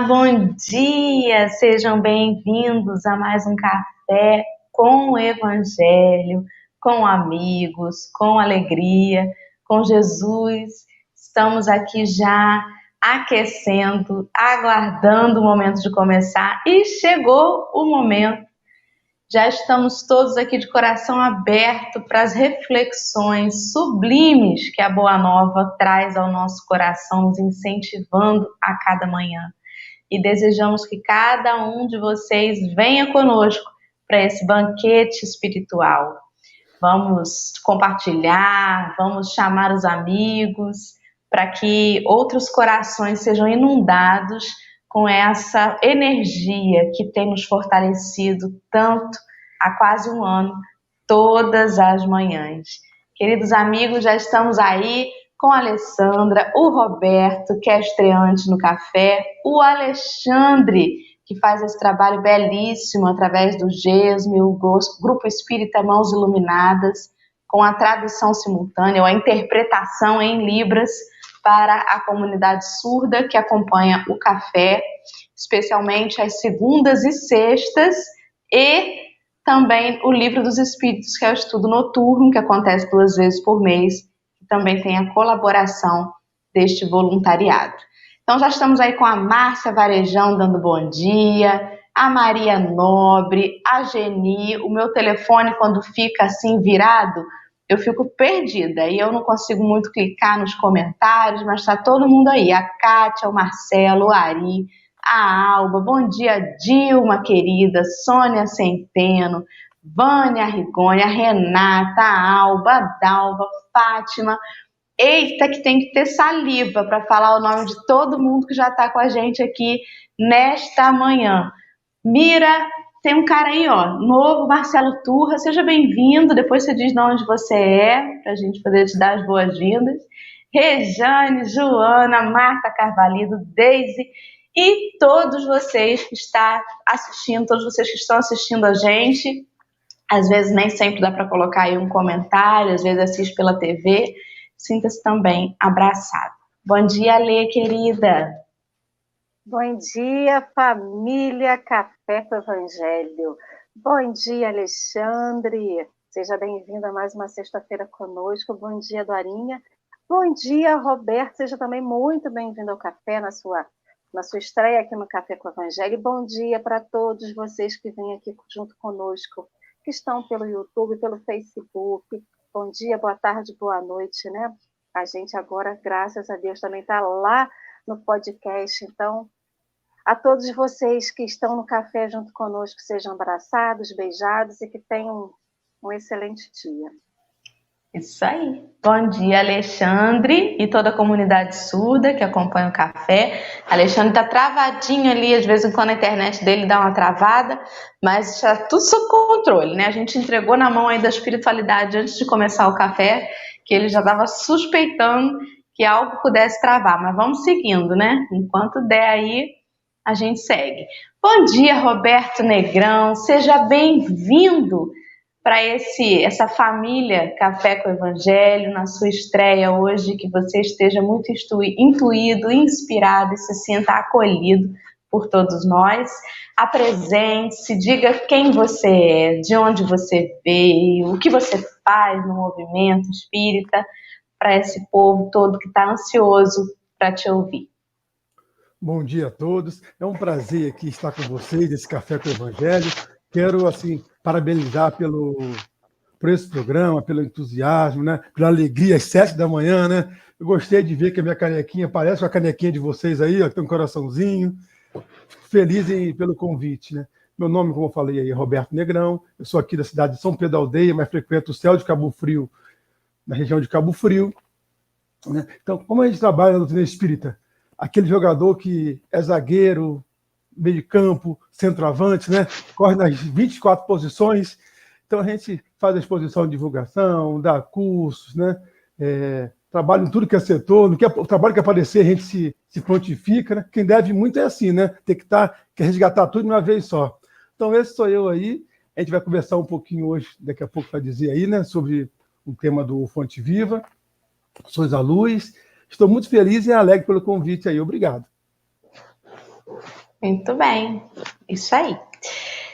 bom dia! Sejam bem-vindos a mais um Café com o Evangelho, com amigos, com alegria, com Jesus. Estamos aqui já aquecendo, aguardando o momento de começar e chegou o momento. Já estamos todos aqui de coração aberto para as reflexões sublimes que a Boa Nova traz ao nosso coração, nos incentivando a cada manhã. E desejamos que cada um de vocês venha conosco para esse banquete espiritual. Vamos compartilhar, vamos chamar os amigos, para que outros corações sejam inundados com essa energia que tem nos fortalecido tanto há quase um ano, todas as manhãs. Queridos amigos, já estamos aí com a Alessandra, o Roberto, que é estreante no café, o Alexandre, que faz esse trabalho belíssimo através do GESME, o Grupo Espírita Mãos Iluminadas, com a tradução simultânea, ou a interpretação em Libras, para a comunidade surda que acompanha o café, especialmente às segundas e sextas, e também o Livro dos Espíritos, que é o estudo noturno, que acontece 2 vezes por mês, que também tem a colaboração deste voluntariado. Então já estamos aí com a Márcia Varejão dando bom dia, a Maria Nobre, a Geni. O meu telefone, quando fica assim virado, eu fico perdida e eu não consigo muito clicar nos comentários, mas está todo mundo aí, a Kátia, o Marcelo, o Ari, a Alba, bom dia Dilma querida, Sônia Centeno, Vânia Rigoni, a Renata, a Alba, a Dalva, Fátima. Eita, que tem que ter saliva para falar o nome de todo mundo que já está com a gente aqui nesta manhã. Mira, tem um cara aí, ó, novo, Marcelo Turra, seja bem-vindo, depois você diz de onde você é, para a gente poder te dar as boas-vindas. Rejane, Joana, Marta Carvalho, Deise e todos vocês que estão assistindo, todos vocês que estão assistindo a gente. Às vezes nem sempre dá para colocar aí um comentário, às vezes assiste pela TV. Sinta-se também abraçado. Bom dia, Lê, querida. Bom dia, família Café com Evangelho. Bom dia, Alexandre. Seja bem-vindo a mais uma sexta-feira conosco. Bom dia, Dorinha. Bom dia, Roberto. Seja também muito bem-vindo ao café, na sua estreia aqui no Café com Evangelho. Bom dia para todos vocês que vêm aqui junto conosco, que estão pelo YouTube, pelo Facebook. Bom dia, boa tarde, boa noite, né? A gente agora, graças a Deus, também está lá no podcast. Então, a todos vocês que estão no café junto conosco, sejam abraçados, beijados e que tenham um excelente dia. Isso aí. Bom dia, Alexandre e toda a comunidade surda que acompanha o café. Alexandre está travadinho ali, às vezes quando a internet dele dá uma travada, mas está tudo sob controle, né? A gente entregou na mão aí da espiritualidade antes de começar o café, que ele já estava suspeitando que algo pudesse travar, mas vamos seguindo, né? Enquanto der aí, a gente segue. Bom dia, Roberto Negrão, seja bem-vindo para essa família Café com Evangelho, na sua estreia hoje, que você esteja muito intuído, inspirado e se sinta acolhido por todos nós. Apresente-se, diga quem você é, de onde você veio, o que você faz no movimento espírita, para esse povo todo que está ansioso para te ouvir. Bom dia a todos, é um prazer aqui estar com vocês, nesse Café com o Evangelho. Quero, assim, parabenizar por esse programa, pelo entusiasmo, né? Pela alegria às 7 da manhã, né? Eu gostei de ver que a minha canequinha parece com a canequinha de vocês aí, ó, tem um coraçãozinho. Fico feliz pelo convite, né? Meu nome, como eu falei aí, é Roberto Negrão. Eu sou aqui da cidade de São Pedro da Aldeia, mas frequento o céu de Cabo Frio, na região de Cabo Frio, né? Então, como a gente trabalha na doutrina espírita, aquele jogador que é zagueiro, meio de campo, centroavante, né? Corre nas 24 posições. Então, a gente faz a exposição de divulgação, dá cursos, né? Trabalha em tudo que é setor. O trabalho que aparecer, a gente se prontifica, né? Quem deve muito é assim, né? Tem que quer resgatar tudo de uma vez só. Então, esse sou eu aí. A gente vai conversar um pouquinho hoje, daqui a pouco vai dizer aí, né? Sobre o tema do Fonte Viva, Sois a Luz. Estou muito feliz e alegre pelo convite aí. Obrigado. Muito bem, isso aí.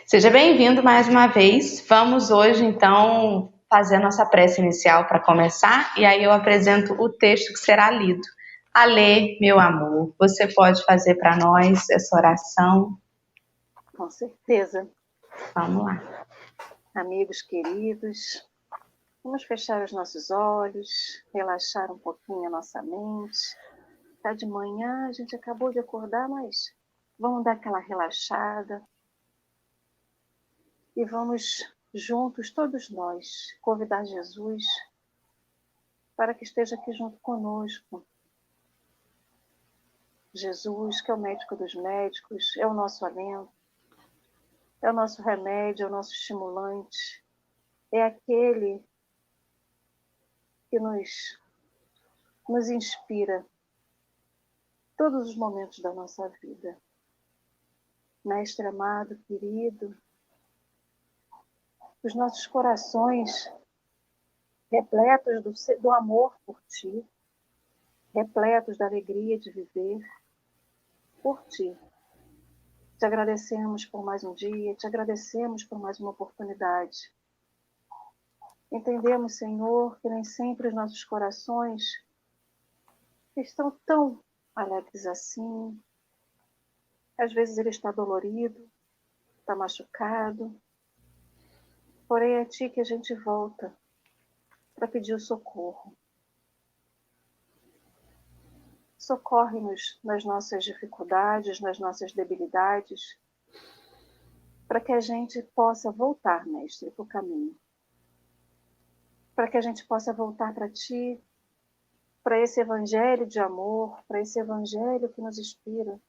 Seja bem-vindo mais uma vez. Vamos hoje, então, fazer a nossa prece inicial para começar, e aí eu apresento o texto que será lido. Alê, meu amor, você pode fazer para nós essa oração? Com certeza. Vamos lá. Amigos queridos, vamos fechar os nossos olhos, relaxar um pouquinho a nossa mente. Está de manhã, a gente acabou de acordar, mas vamos dar aquela relaxada. E vamos juntos, todos nós, convidar Jesus para que esteja aqui junto conosco. Jesus, que é o médico dos médicos, é o nosso alento, é o nosso remédio, é o nosso estimulante, é aquele que nos inspira todos os momentos da nossa vida. Mestre amado, querido, os nossos corações repletos do amor por Ti, repletos da alegria de viver por Ti. Te agradecemos por mais um dia, te agradecemos por mais uma oportunidade. Entendemos, Senhor, que nem sempre os nossos corações estão tão alegres assim. Às vezes ele está dolorido, está machucado. Porém, é a Ti que a gente volta para pedir o socorro. Socorre-nos nas nossas dificuldades, nas nossas debilidades, para que a gente possa voltar, Mestre, para o caminho. Para que a gente possa voltar para Ti, para esse evangelho de amor, para esse evangelho que nos inspira,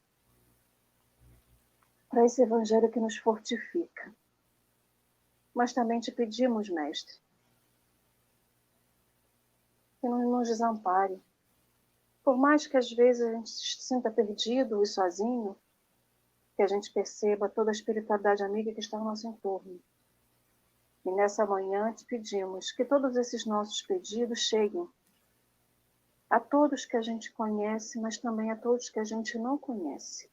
para esse evangelho que nos fortifica. Mas também te pedimos, Mestre, que não nos desampare. Por mais que às vezes a gente se sinta perdido e sozinho, que a gente perceba toda a espiritualidade amiga que está ao nosso entorno. E nessa manhã te pedimos que todos esses nossos pedidos cheguem a todos que a gente conhece, mas também a todos que a gente não conhece.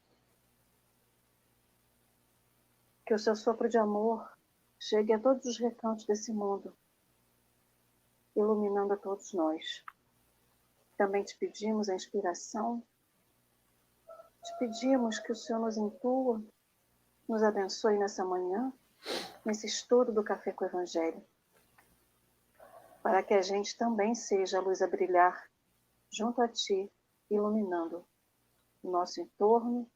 Que o seu sopro de amor chegue a todos os recantos desse mundo, iluminando a todos nós. Também te pedimos a inspiração, te pedimos que o Senhor nos intua, nos abençoe nessa manhã, nesse estudo do Café com o Evangelho, para que a gente também seja a luz a brilhar junto a Ti, iluminando o nosso entorno,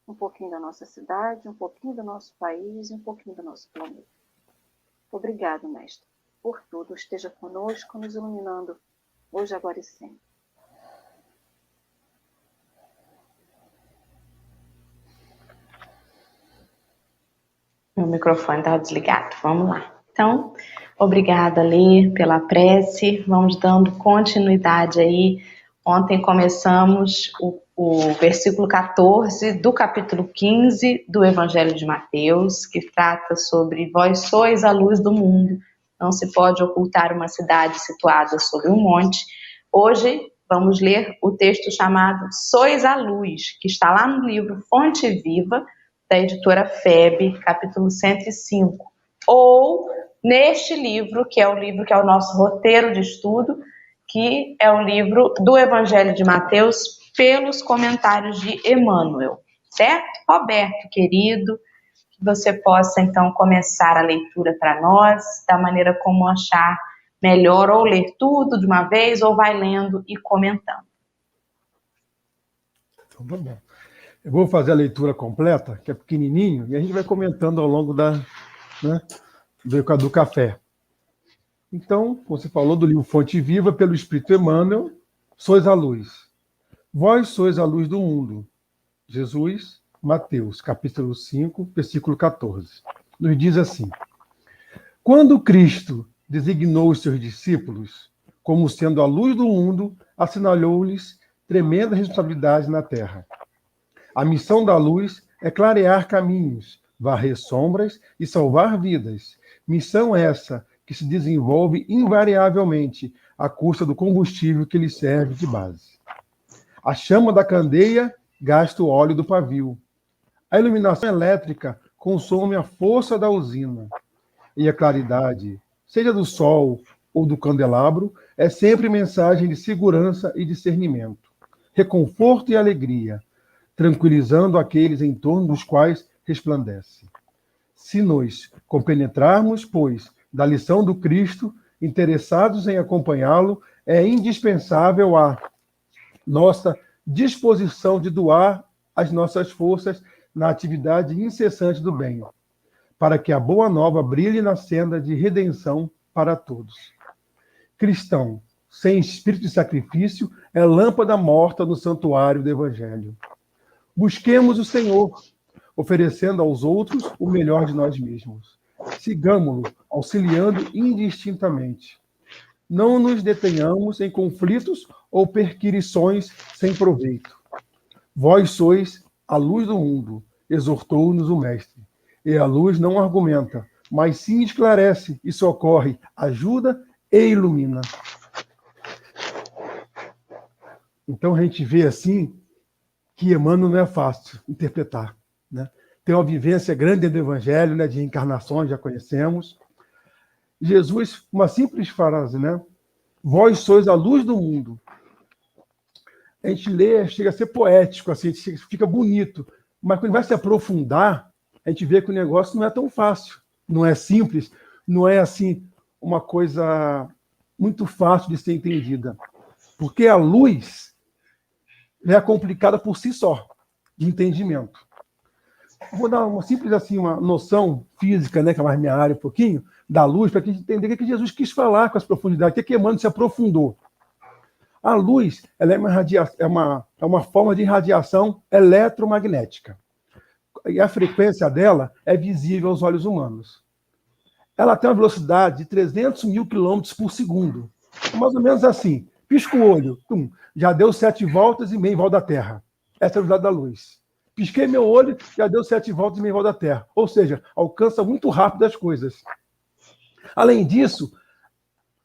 um pouquinho da nossa cidade, um pouquinho do nosso país e um pouquinho do nosso planeta. Obrigado, Mestre, por tudo. Esteja conosco, nos iluminando, hoje, agora e sempre. Meu microfone estava desligado. Vamos lá. Então, obrigada, Lê, pela prece. Vamos dando continuidade aí. Ontem começamos o versículo 14 do capítulo 15 do Evangelho de Mateus, que trata sobre vós sois a luz do mundo. Não se pode ocultar uma cidade situada sobre um monte. Hoje vamos ler o texto chamado Sois a Luz, que está lá no livro Fonte Viva, da editora FEB, capítulo 105. Ou neste livro, que é o nosso roteiro de estudo, que é o livro do Evangelho de Mateus, pelos comentários de Emmanuel. Certo? Roberto, querido, que você possa, então, começar a leitura para nós, da maneira como achar melhor, ou ler tudo de uma vez, ou vai lendo e comentando. Então, tá bom. Eu vou fazer a leitura completa, que é pequenininho, e a gente vai comentando ao longo do café. Então, como você falou do livro Fonte Viva, pelo Espírito Emmanuel, sois a luz. Vós sois a luz do mundo. Jesus, Mateus, capítulo 5, versículo 14. Nos diz assim: quando Cristo designou os seus discípulos como sendo a luz do mundo, assinalou-lhes tremenda responsabilidade na terra. A missão da luz é clarear caminhos, varrer sombras e salvar vidas. Missão essa que se desenvolve invariavelmente à custa do combustível que lhe serve de base. A chama da candeia gasta o óleo do pavio. A iluminação elétrica consome a força da usina. E a claridade, seja do sol ou do candelabro, é sempre mensagem de segurança e discernimento, reconforto e alegria, tranquilizando aqueles em torno dos quais resplandece. Se nos compenetrarmos, pois, da lição do Cristo, interessados em acompanhá-lo, é indispensável a nossa disposição de doar as nossas forças na atividade incessante do bem, para que a boa nova brilhe na senda de redenção para todos. Cristão, sem espírito de sacrifício, é lâmpada morta no santuário do Evangelho. Busquemos o Senhor, oferecendo aos outros o melhor de nós mesmos. Sigamo-lo, auxiliando indistintamente. Não nos detenhamos em conflitos ou perquirições sem proveito. Vós sois a luz do mundo, exortou-nos o Mestre. E a luz não argumenta, mas sim esclarece e socorre, ajuda e ilumina. Então a gente vê assim que Emmanuel não é fácil interpretar, né? Tem uma vivência grande do Evangelho, né, de reencarnações, já conhecemos. Jesus, uma simples frase, né? Vós sois a luz do mundo. A gente lê, chega a ser poético, assim, fica bonito, mas quando vai se aprofundar, a gente vê que o negócio não é tão fácil, não é simples, não é assim uma coisa muito fácil de ser entendida. Porque a luz é complicada por si só, de entendimento. Vou dar uma simples assim, uma noção física, né, que é mais minha área um pouquinho, da luz, para a gente entender o que Jesus quis falar com as profundidades, o que Emmanuel se aprofundou. A luz, ela é uma forma de radiação eletromagnética. E a frequência dela é visível aos olhos humanos. Ela tem uma velocidade de 300 mil quilômetros por segundo. Mais ou menos assim. Pisca o olho, já deu 7 voltas e meia em volta da Terra. Essa é a velocidade da luz. Pisquei meu olho, já deu 7 voltas e meia em volta da Terra. Ou seja, alcança muito rápido as coisas. Além disso,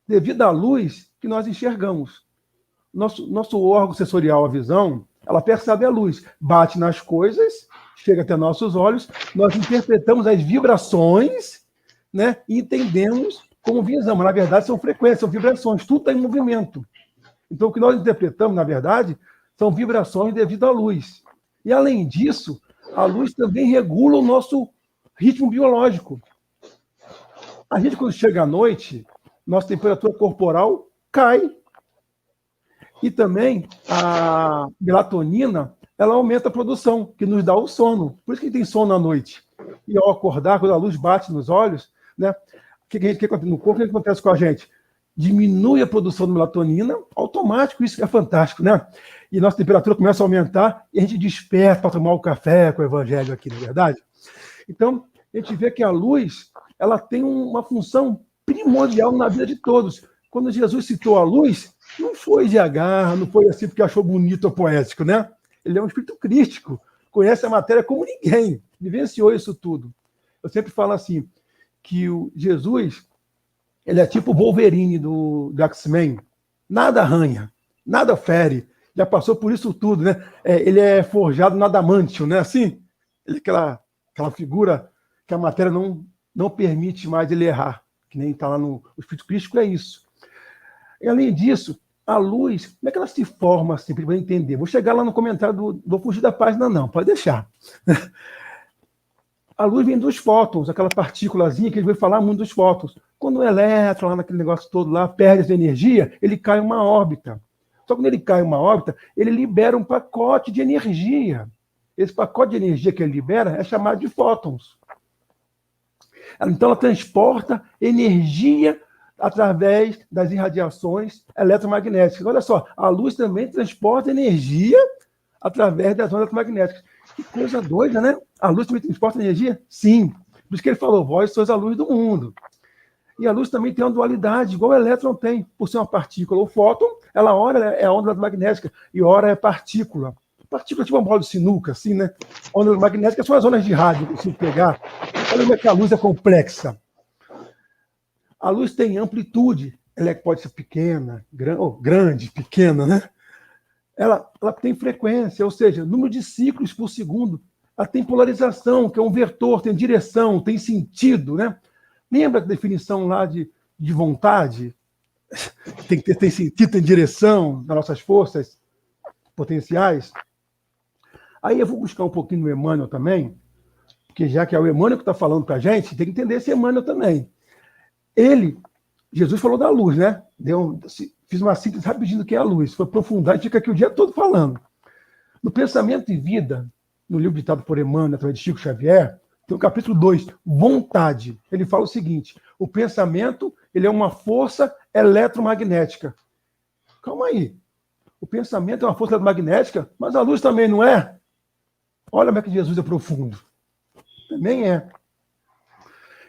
devido à luz que nós enxergamos. Nosso órgão sensorial, a visão, ela percebe a luz, bate nas coisas, chega até nossos olhos, nós interpretamos as vibrações, né, e entendemos como visão. Mas, na verdade, são frequências, são vibrações, tudo está em movimento. Então, o que nós interpretamos, na verdade, são vibrações devido à luz. E, além disso, a luz também regula o nosso ritmo biológico. A gente, quando chega à noite, nossa temperatura corporal cai. E também a melatonina, ela aumenta a produção, que nos dá o sono. Por isso que a gente tem sono à noite. E ao acordar, quando a luz bate nos olhos, né, no corpo, o que acontece com a gente? Diminui a produção de melatonina, automático, isso é fantástico, né? E nossa temperatura começa a aumentar e a gente desperta para tomar o café com o Evangelho aqui, não é verdade? Então, a gente vê que a luz, ela tem uma função primordial na vida de todos. Quando Jesus citou a luz, não foi de agarra, não foi assim porque achou bonito ou poético, né? Ele é um espírito crítico, conhece a matéria como ninguém, vivenciou isso tudo. Eu sempre falo assim, que o Jesus, ele é tipo o Wolverine do X-Men, nada arranha, nada fere, já passou por isso tudo, né? Ele é forjado no adamantium, né? Assim, ele é aquela figura que a matéria não permite mais ele errar, que nem está lá no espírito crítico, é isso. E, além disso, a luz, como é que ela se forma assim, para entender? Vou chegar lá no comentário vou fugir da página, não, pode deixar. A luz vem dos fótons, aquela partículazinha que a gente vai falar muito dos fótons. Quando o elétron, lá naquele negócio todo lá, perde essa energia, ele cai em uma órbita. Só que quando ele cai em uma órbita, ele libera um pacote de energia. Esse pacote de energia que ele libera é chamado de fótons. Então, ela transporta energia através das irradiações eletromagnéticas. Olha só, a luz também transporta energia através das ondas eletromagnéticas. Que coisa doida, né? A luz também transporta energia? Sim. Por isso que ele falou, vós sois a luz do mundo. E a luz também tem uma dualidade, igual o elétron tem, por ser uma partícula. O fóton, ela ora é onda eletromagnética e ora é partícula. Partícula tipo uma bola de sinuca, assim, né? Ondas magnéticas são as ondas de rádio que eu consigo pegar. Olha como é que a luz é complexa. A luz tem amplitude, ela pode ser pequena, grande, pequena, né? ela tem frequência, ou seja, número de ciclos por segundo. Ela tem polarização, que é um vetor, tem direção, tem sentido, né? Lembra a definição lá de vontade? Tem sentido, tem direção nas nossas forças potenciais. Aí eu vou buscar um pouquinho no Emmanuel também, porque já que é o Emmanuel que está falando para a gente, tem que entender esse Emmanuel também. Jesus falou da luz, né? Fiz uma síntese rapidinho do que é a luz. Foi aprofundar, fica aqui o dia todo falando. No Pensamento e Vida, no livro ditado por Emmanuel, através de Chico Xavier, tem o capítulo 2, vontade. Ele fala o seguinte: o pensamento ele é uma força eletromagnética. Calma aí. O pensamento é uma força eletromagnética, mas a luz também não é? Olha como é que Jesus é profundo. Também é.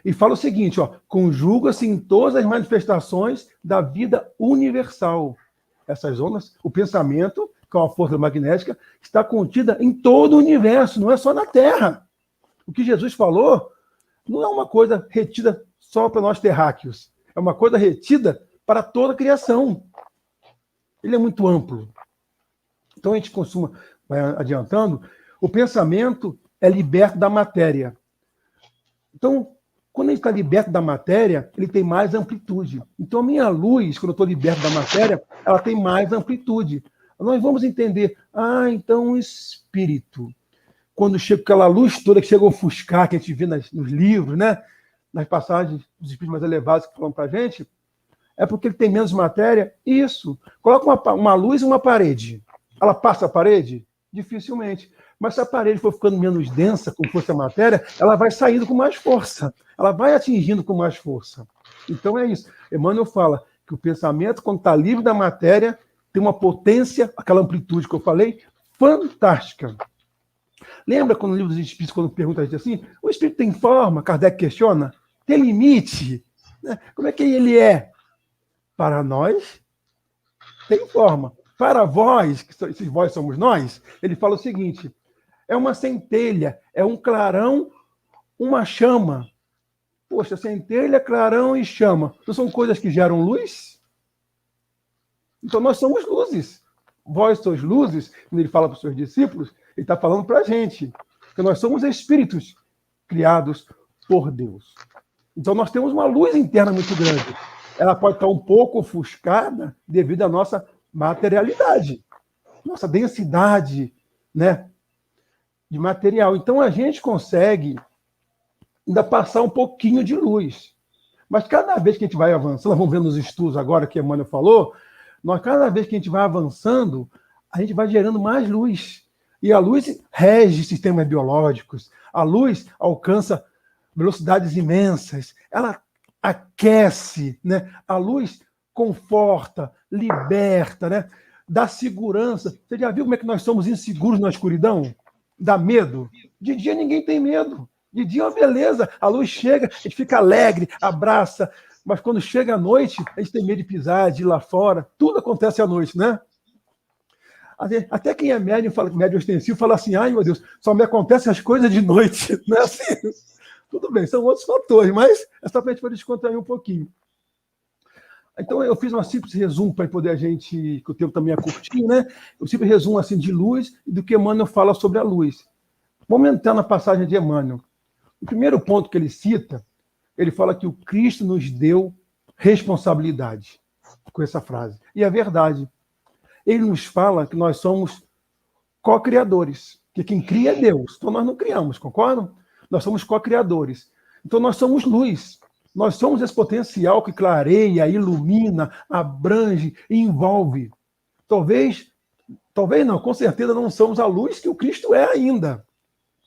E fala o seguinte, conjuga-se em todas as manifestações da vida universal. Essas ondas, o pensamento, que é uma força magnética, está contida em todo o universo, não é só na Terra. O que Jesus falou não é uma coisa retida só para nós terráqueos, é uma coisa retida para toda a criação. Ele é muito amplo. Então a gente vai adiantando, o pensamento é liberto da matéria. Então, quando a gente está liberto da matéria, ele tem mais amplitude. Então, a minha luz, quando eu estou liberto da matéria, ela tem mais amplitude. Nós vamos entender, então o espírito, quando chega aquela luz toda que chega a ofuscar, que a gente vê nos livros, né? Nas passagens dos espíritos mais elevados que falam para a gente, é porque ele tem menos matéria. Isso. Coloca uma luz em uma parede. Ela passa a parede? Dificilmente. Mas se a parede for ficando menos densa, com força da matéria, ela vai saindo com mais força. Ela vai atingindo com mais força. Então é isso. Emmanuel fala que o pensamento, quando está livre da matéria, tem uma potência, aquela amplitude que eu falei, fantástica. Lembra quando no livro dos Espíritos, quando pergunta a gente assim, o Espírito tem forma? Kardec questiona. Tem limite? Como é que ele é? Para nós, tem forma. Para vós, que esses vós somos nós, ele fala o seguinte, é uma centelha, é um clarão, uma chama. Poxa, centelha, clarão e chama. Não são coisas que geram luz? Então nós somos luzes. Vós sois luzes, quando ele fala para os seus discípulos, ele está falando para a gente, que nós somos espíritos criados por Deus. Então nós temos uma luz interna muito grande. Ela pode estar um pouco ofuscada devido à nossa materialidade, nossa densidade, né, de material. Então a gente consegue ainda passar um pouquinho de luz. Mas cada vez que a gente vai avançando, vamos ver nos estudos agora que a Emmanuel falou, cada vez que a gente vai avançando, a gente vai gerando mais luz. E a luz rege sistemas biológicos, a luz alcança velocidades imensas, ela aquece, né? A luz conforta, liberta, né? Dá segurança. Você já viu como é que nós somos inseguros na escuridão? Dá medo? De dia ninguém tem medo. De dia é uma beleza. A luz chega, a gente fica alegre, abraça. Mas quando chega a noite, a gente tem medo de pisar, de ir lá fora. Tudo acontece à noite, né? Até quem é médium, médium ostensivo, fala assim, ai meu Deus, só me acontecem as coisas de noite. Não é assim? Tudo bem, são outros fatores, mas é só para a gente poder descontrair um pouquinho. Então, eu fiz um simples resumo para poder a gente, que o tempo também é curtinho, né? Um simples resumo assim, de luz e do que Emmanuel fala sobre a luz. Vamos entrar na passagem de Emmanuel. O primeiro ponto que ele cita, ele fala que o Cristo nos deu responsabilidade com essa frase. E é verdade. Ele nos fala que nós somos co-criadores, que quem cria é Deus. Então, nós não criamos, concordam? Nós somos co-criadores. Então, nós somos luz. Nós somos esse potencial que clareia, ilumina, abrange e envolve. Talvez não, com certeza não somos a luz que o Cristo é ainda.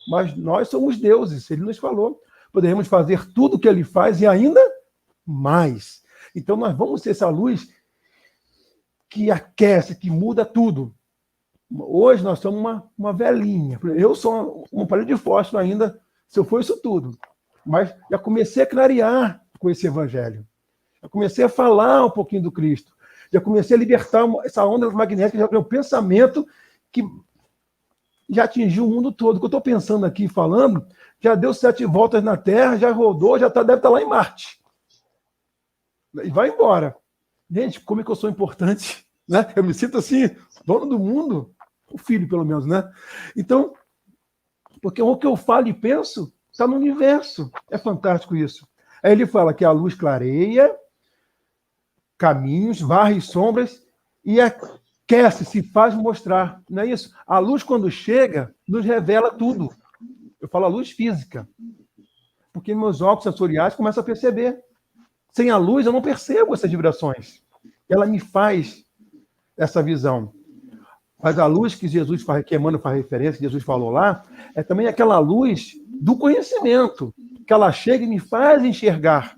Mas nós somos deuses, ele nos falou. Poderemos fazer tudo o que ele faz e ainda mais. Então, nós vamos ser essa luz que aquece, que muda tudo. Hoje, nós somos uma velhinha. Eu sou um aparelho de fósforo ainda, se eu for isso tudo. Mas já comecei a clarear com esse evangelho. Já comecei a falar um pouquinho do Cristo. Já comecei a libertar essa onda magnética, já tem um pensamento que já atingiu o mundo todo. O que eu estou pensando aqui, falando, já deu 7 voltas na Terra, já rodou, deve estar lá em Marte. E vai embora. Gente, como é que eu sou importante? né? Eu me sinto assim, dono do mundo, o filho, pelo menos, né? Então, porque o que eu falo e penso está no universo. É fantástico isso. Aí ele fala que a luz clareia caminhos, varre sombras e aquece, se faz mostrar. Não é isso? A luz, quando chega, nos revela tudo. Eu falo a luz física, porque meus óculos sensoriais começam a perceber. Sem a luz, eu não percebo essas vibrações. Ela me faz essa visão. Mas a luz que Jesus faz, que Emmanuel faz referência, que Jesus falou lá, é também aquela luz do conhecimento, que ela chega e me faz enxergar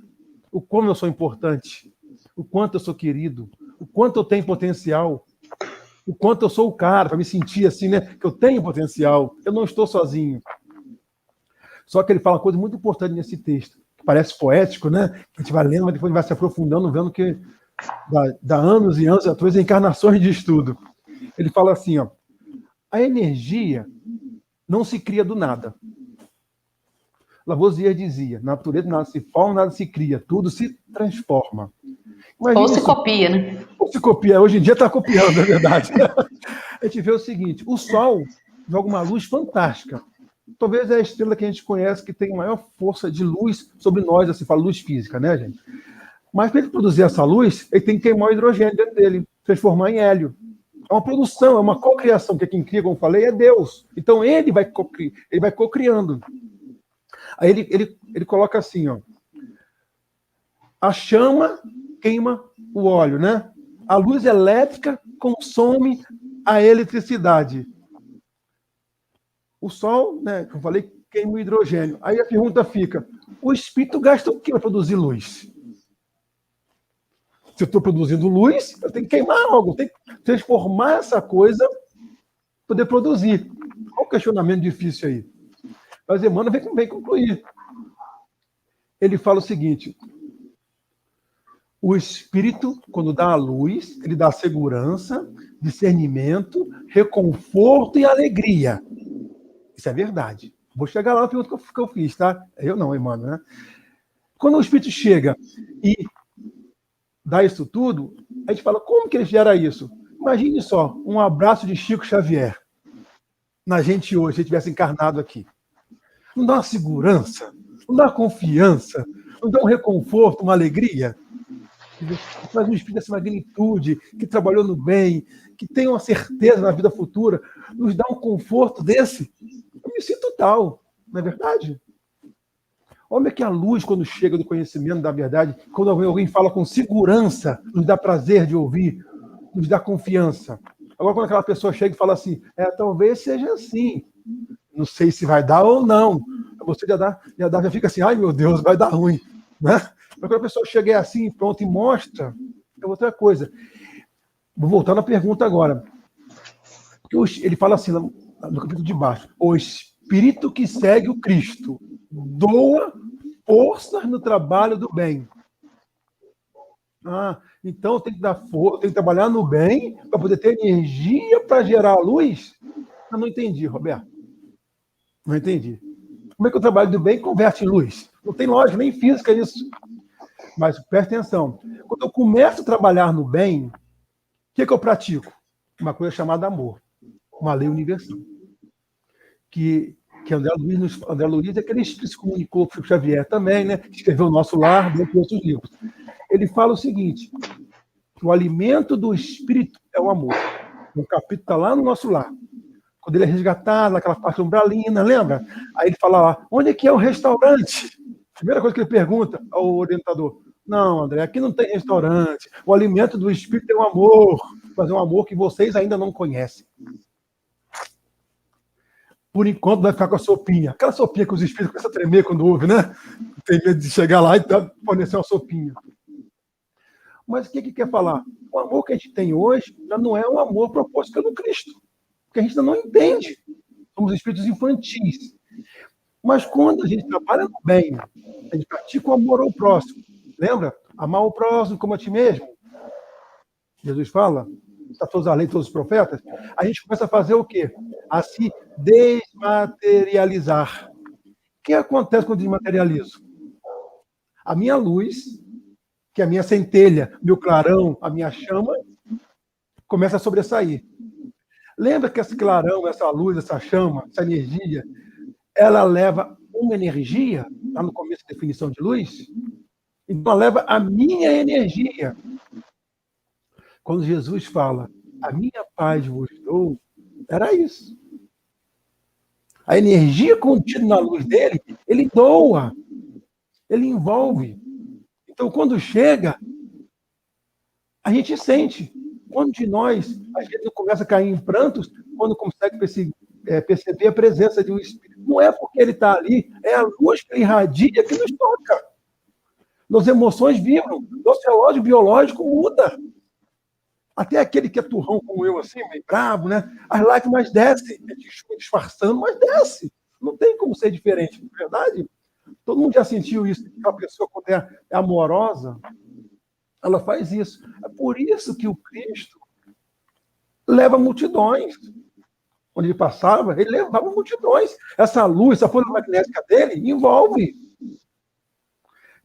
o como eu sou importante, o quanto eu sou querido, o quanto eu tenho potencial, o quanto eu sou o cara, para me sentir assim, né? Que eu tenho potencial, eu não estou sozinho. Só que ele fala uma coisa muito importante nesse texto, que parece poético, né? Que a gente vai lendo, mas depois vai se aprofundando, vendo que dá anos e anos, depois encarnações de estudo. Ele fala assim, ó, a energia não se cria do nada. Lavoisier dizia, na natureza nada se forma, nada se cria, tudo se transforma. Imagina ou se copia, né? Ou se copia, hoje em dia está copiando, na verdade. A gente vê o seguinte, o Sol joga uma luz fantástica. Talvez é a estrela que a gente conhece que tem maior força de luz sobre nós, assim, fala luz física, né, gente? Mas para ele produzir essa luz, ele tem que queimar o hidrogênio dentro dele, transformar em hélio. É uma produção, é uma cocriação, que quem cria, como eu falei, é Deus. Então ele vai cocriando. Aí ele coloca assim, ó, a chama queima o óleo, né? A luz elétrica consome a eletricidade. O Sol, né, como eu falei, queima o hidrogênio. Aí a pergunta fica, o espírito gasta o que para produzir luz? Se eu estou produzindo luz, eu tenho que queimar algo, eu tenho que transformar essa coisa para poder produzir. Qual o questionamento difícil aí? Mas Emmanuel vem concluir. Ele fala o seguinte, o espírito, quando dá a luz, ele dá segurança, discernimento, reconforto e alegria. Isso é verdade. Vou chegar lá na pergunta que eu fiz, tá? Eu não, Emmanuel, né? Quando o espírito chega e dá isso tudo, a gente fala, como que ele gera isso? Imagine só, um abraço de Chico Xavier na gente hoje, se ele tivesse encarnado aqui. Não dá uma segurança, não dá uma confiança, não dá um reconforto, uma alegria? Mas um espírito dessa magnitude, que trabalhou no bem, que tem uma certeza na vida futura, nos dá um conforto desse? Eu me sinto tal, não é verdade? Olha que a luz, quando chega do conhecimento da verdade, quando alguém fala com segurança, nos dá prazer de ouvir, nos dá confiança. Agora, quando aquela pessoa chega e fala assim, talvez seja assim, não sei se vai dar ou não, você já fica assim, ai meu Deus, vai dar ruim, né? Mas quando a pessoa chega assim, pronto, e mostra, é outra coisa. Vou voltar na pergunta agora. Porque ele fala assim, no capítulo de baixo, o espírito que segue o Cristo doa forças no trabalho do bem. Então tem que dar força, tem que trabalhar no bem para poder ter energia para gerar a luz? Eu não entendi, Roberto. Não entendi. Como é que o trabalho do bem converte em luz? Não tem lógica, nem física isso. Mas preste atenção. Quando eu começo a trabalhar no bem, o que eu pratico? Uma coisa chamada amor. Uma lei universal. Que André Luiz é aquele que se comunicou com o Chico Xavier também, né? Escreveu O Nosso Lar, dentre outros livros. Ele fala o seguinte, que o alimento do espírito é o amor. O capítulo está lá no Nosso Lar. Quando ele é resgatado, naquela parte umbralina, lembra? Aí ele fala lá, onde é que é o restaurante? Primeira coisa que ele pergunta ao orientador. Não, André, aqui não tem restaurante. O alimento do espírito é o amor, mas é um amor que vocês ainda não conhecem. Por enquanto vai ficar com a sopinha. Aquela sopinha que os espíritos começam a tremer quando ouve, né? Tem medo de chegar lá e fornecer uma sopinha. Mas o que quer falar? O amor que a gente tem hoje já não é um amor proposto pelo Cristo. Porque a gente ainda não entende. Somos espíritos infantis. Mas quando a gente trabalha no bem, a gente pratica o amor ao próximo. Lembra? Amar o próximo como a ti mesmo. Jesus fala, está todas as leis, todos os profetas. A gente começa a fazer o quê? A se desmaterializar. O que acontece quando eu desmaterializo? A minha luz, que é a minha centelha, meu clarão, a minha chama, começa a sobressair. Lembra que esse clarão, essa luz, essa chama, essa energia, ela leva uma energia, lá no começo da definição de luz? Então, ela leva a minha energia. Quando Jesus fala, a minha paz vos dou, era isso. A energia contida na luz dele, ele doa, ele envolve. Então, quando chega, a gente sente. Quando de nós, a gente começa a cair em prantos, quando consegue perceber a presença de um Espírito. Não é porque ele está ali, é a luz que ele irradia que nos toca. Nossas emoções vibram, nosso relógio biológico muda. Até aquele que é turrão como eu, assim, meio bravo, né? As lágrimas descem, disfarçando, mas desce. Não tem como ser diferente, não é verdade? Todo mundo já sentiu isso. Uma pessoa, quando é amorosa, ela faz isso. É por isso que o Cristo leva multidões. Quando ele passava, ele levava multidões. Essa luz, essa força magnética dele, envolve.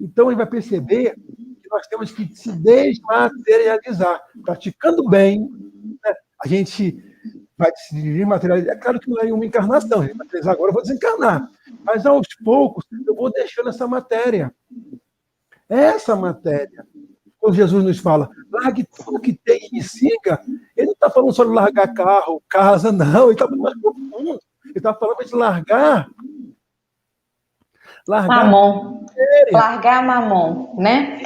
Então, ele vai perceber que nós temos que se desmaterializar. Praticando bem, né? A gente vai se desmaterializar. É claro que não é uma encarnação. Agora eu vou desencarnar. Mas, aos poucos, eu vou deixando essa matéria. Essa matéria. Quando Jesus nos fala, largue tudo que tem e me siga, ele não está falando só de largar carro, casa, não. Ele está falando mais profundo. Ele está falando de largar mamon. Largar mamon, né?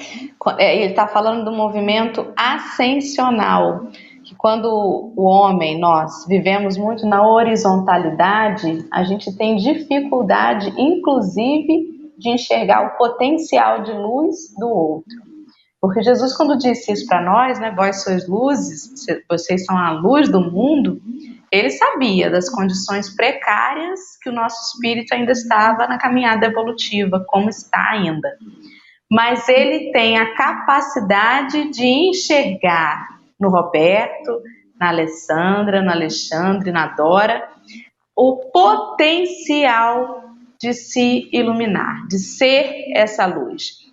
Ele está falando do movimento ascensional, que quando o homem, nós, vivemos muito na horizontalidade, a gente tem dificuldade, inclusive, de enxergar o potencial de luz do outro. Porque Jesus, quando disse isso para nós, né, vós sois luzes, vocês são a luz do mundo, ele sabia das condições precárias que o nosso espírito ainda estava na caminhada evolutiva, como está ainda. Mas ele tem a capacidade de enxergar no Roberto, na Alessandra, no Alexandre, na Dora, o potencial de se iluminar, de ser essa luz.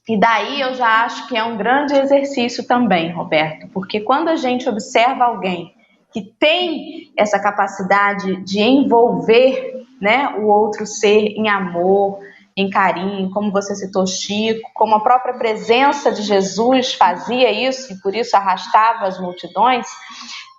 E daí eu já acho que é um grande exercício também, Roberto, porque quando a gente observa alguém que tem essa capacidade de envolver, né, o outro ser em amor, em carinho, como você citou Chico, como a própria presença de Jesus fazia isso e por isso arrastava as multidões,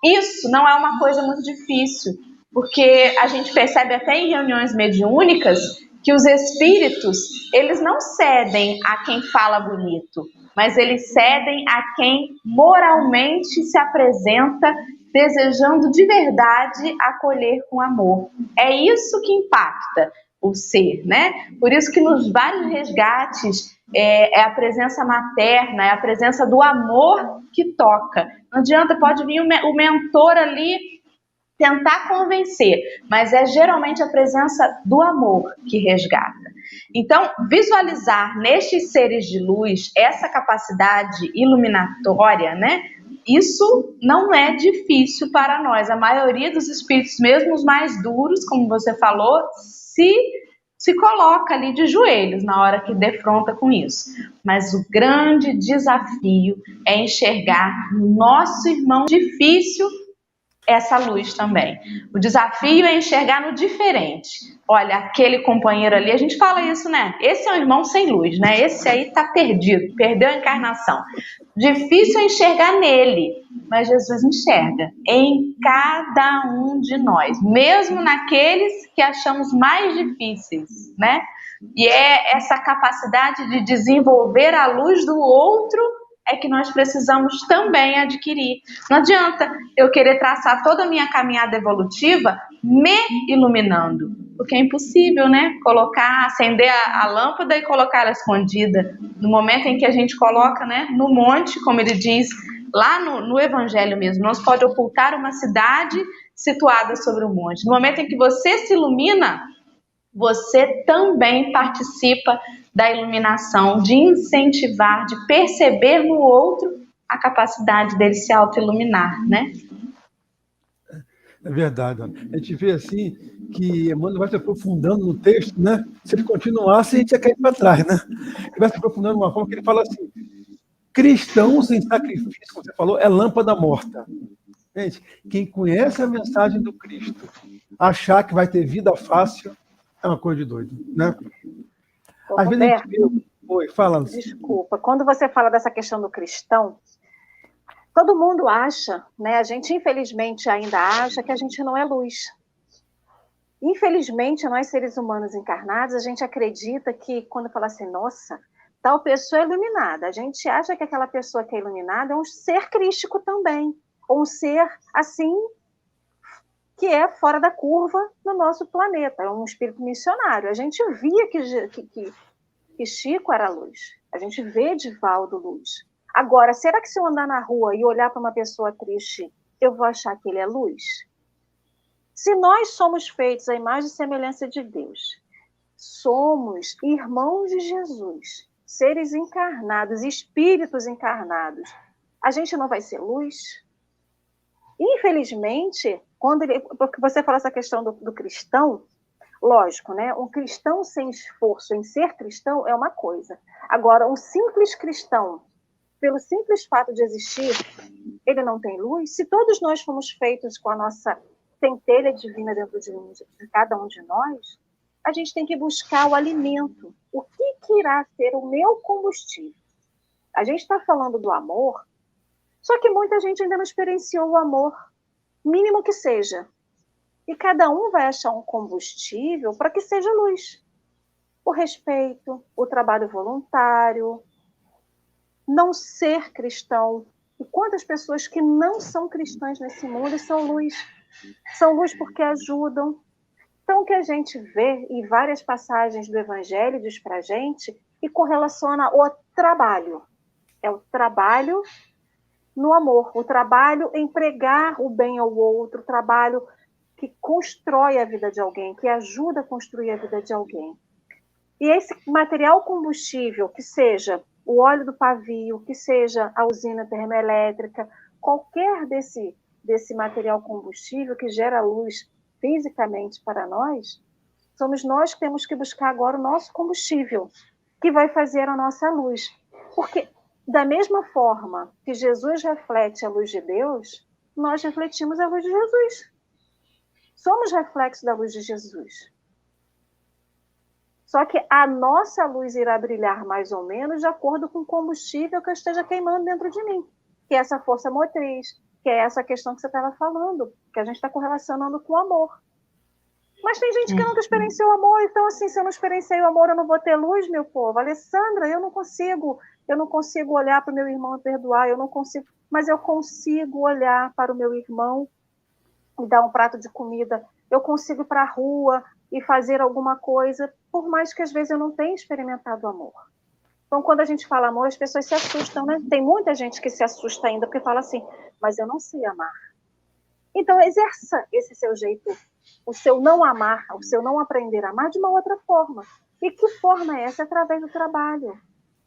isso não é uma coisa muito difícil, porque a gente percebe até em reuniões mediúnicas que os espíritos, eles não cedem a quem fala bonito, mas eles cedem a quem moralmente se apresenta desejando de verdade acolher com amor. É isso que impacta o ser, né? Por isso que nos vários resgates é a presença materna, é a presença do amor que toca. Não adianta, pode vir o mentor ali tentar convencer, mas é geralmente a presença do amor que resgata. Então, visualizar nestes seres de luz essa capacidade iluminatória, né? Isso não é difícil para nós. A maioria dos espíritos, mesmo os mais duros, como você falou, se coloca ali de joelhos na hora que defronta com isso. Mas o grande desafio é enxergar no nosso irmão difícil essa luz também. O desafio é enxergar no diferente. Olha, aquele companheiro ali, a gente fala isso, né? Esse é um irmão sem luz, né? Esse aí tá perdido, perdeu a encarnação. Difícil é enxergar nele, mas Jesus enxerga em cada um de nós, mesmo naqueles que achamos mais difíceis, né? E é essa capacidade de desenvolver a luz do outro é que nós precisamos também adquirir. Não adianta eu querer traçar toda a minha caminhada evolutiva me iluminando, porque é impossível, né? Acender a lâmpada e colocar ela escondida. No momento em que a gente coloca, né, no monte, como ele diz lá no Evangelho mesmo, não se pode ocultar uma cidade situada sobre o monte. No momento em que você se ilumina, você também participa da iluminação, de incentivar, de perceber no outro a capacidade dele se auto-iluminar, né? É verdade. A gente vê assim que Emmanuel vai se aprofundando no texto, né? Se ele continuasse, a gente ia cair para trás, né? Ele vai se aprofundando de uma forma que ele fala assim: Cristão sem sacrifício, como você falou, é lâmpada morta. Gente, quem conhece a mensagem do Cristo, achar que vai ter vida fácil, é uma coisa de doido, né? Às vezes a gente vê... Oi, fala. Desculpa, quando você fala dessa questão do cristão, todo mundo acha, né? A gente infelizmente ainda acha que a gente não é luz. Infelizmente, nós seres humanos encarnados, a gente acredita que quando fala assim, nossa, tal pessoa é iluminada, a gente acha que aquela pessoa que é iluminada é um ser crístico também, ou um ser assim que é fora da curva no nosso planeta, é um espírito missionário. A gente via que Chico era luz, a gente vê Divaldo luz. Agora, será que se eu andar na rua e olhar para uma pessoa triste, eu vou achar que ele é luz? Se nós somos feitos à imagem e semelhança de Deus, somos irmãos de Jesus, seres encarnados, espíritos encarnados, a gente não vai ser luz? Infelizmente, porque você fala essa questão do cristão, lógico, né? Um cristão sem esforço em ser cristão é uma coisa. Agora, um simples cristão, pelo simples fato de existir, ele não tem luz? Se todos nós fomos feitos com a nossa centelha divina dentro de cada um de nós, a gente tem que buscar o alimento. O que irá ser o meu combustível? A gente está falando do amor, só que muita gente ainda não experienciou o amor, mínimo que seja. E cada um vai achar um combustível para que seja luz. O respeito, o trabalho voluntário, não ser cristão. E quantas pessoas que não são cristãs nesse mundo são luz? São luz porque ajudam. Então, o que a gente vê em várias passagens do Evangelho diz para a gente e correlaciona o trabalho. É o trabalho no amor, o trabalho em pregar o bem ao outro, o trabalho que constrói a vida de alguém, que ajuda a construir a vida de alguém. E esse material combustível, que seja o óleo do pavio, que seja a usina termoelétrica, qualquer desse material combustível que gera luz fisicamente para nós, somos nós que temos que buscar agora o nosso combustível, que vai fazer a nossa luz. Porque, da mesma forma que Jesus reflete a luz de Deus, nós refletimos a luz de Jesus. Somos reflexo da luz de Jesus. Só que a nossa luz irá brilhar mais ou menos de acordo com o combustível que eu esteja queimando dentro de mim, que é essa força motriz, que é essa questão que você estava falando, que a gente está correlacionando com o amor. Mas tem gente que nunca experienciou o amor, então assim, se eu não experienciei o amor, eu não vou ter luz, meu povo. Alessandra, eu não consigo olhar para o meu irmão e perdoar, mas eu consigo olhar para o meu irmão e dar um prato de comida, eu consigo ir para a rua e fazer alguma coisa, por mais que às vezes eu não tenha experimentado amor. Então, quando a gente fala amor, as pessoas se assustam, né? Tem muita gente que se assusta ainda porque fala assim, mas eu não sei amar. Então, exerça esse seu jeito, o seu não amar, o seu não aprender a amar de uma outra forma. E que forma é essa? É através do trabalho.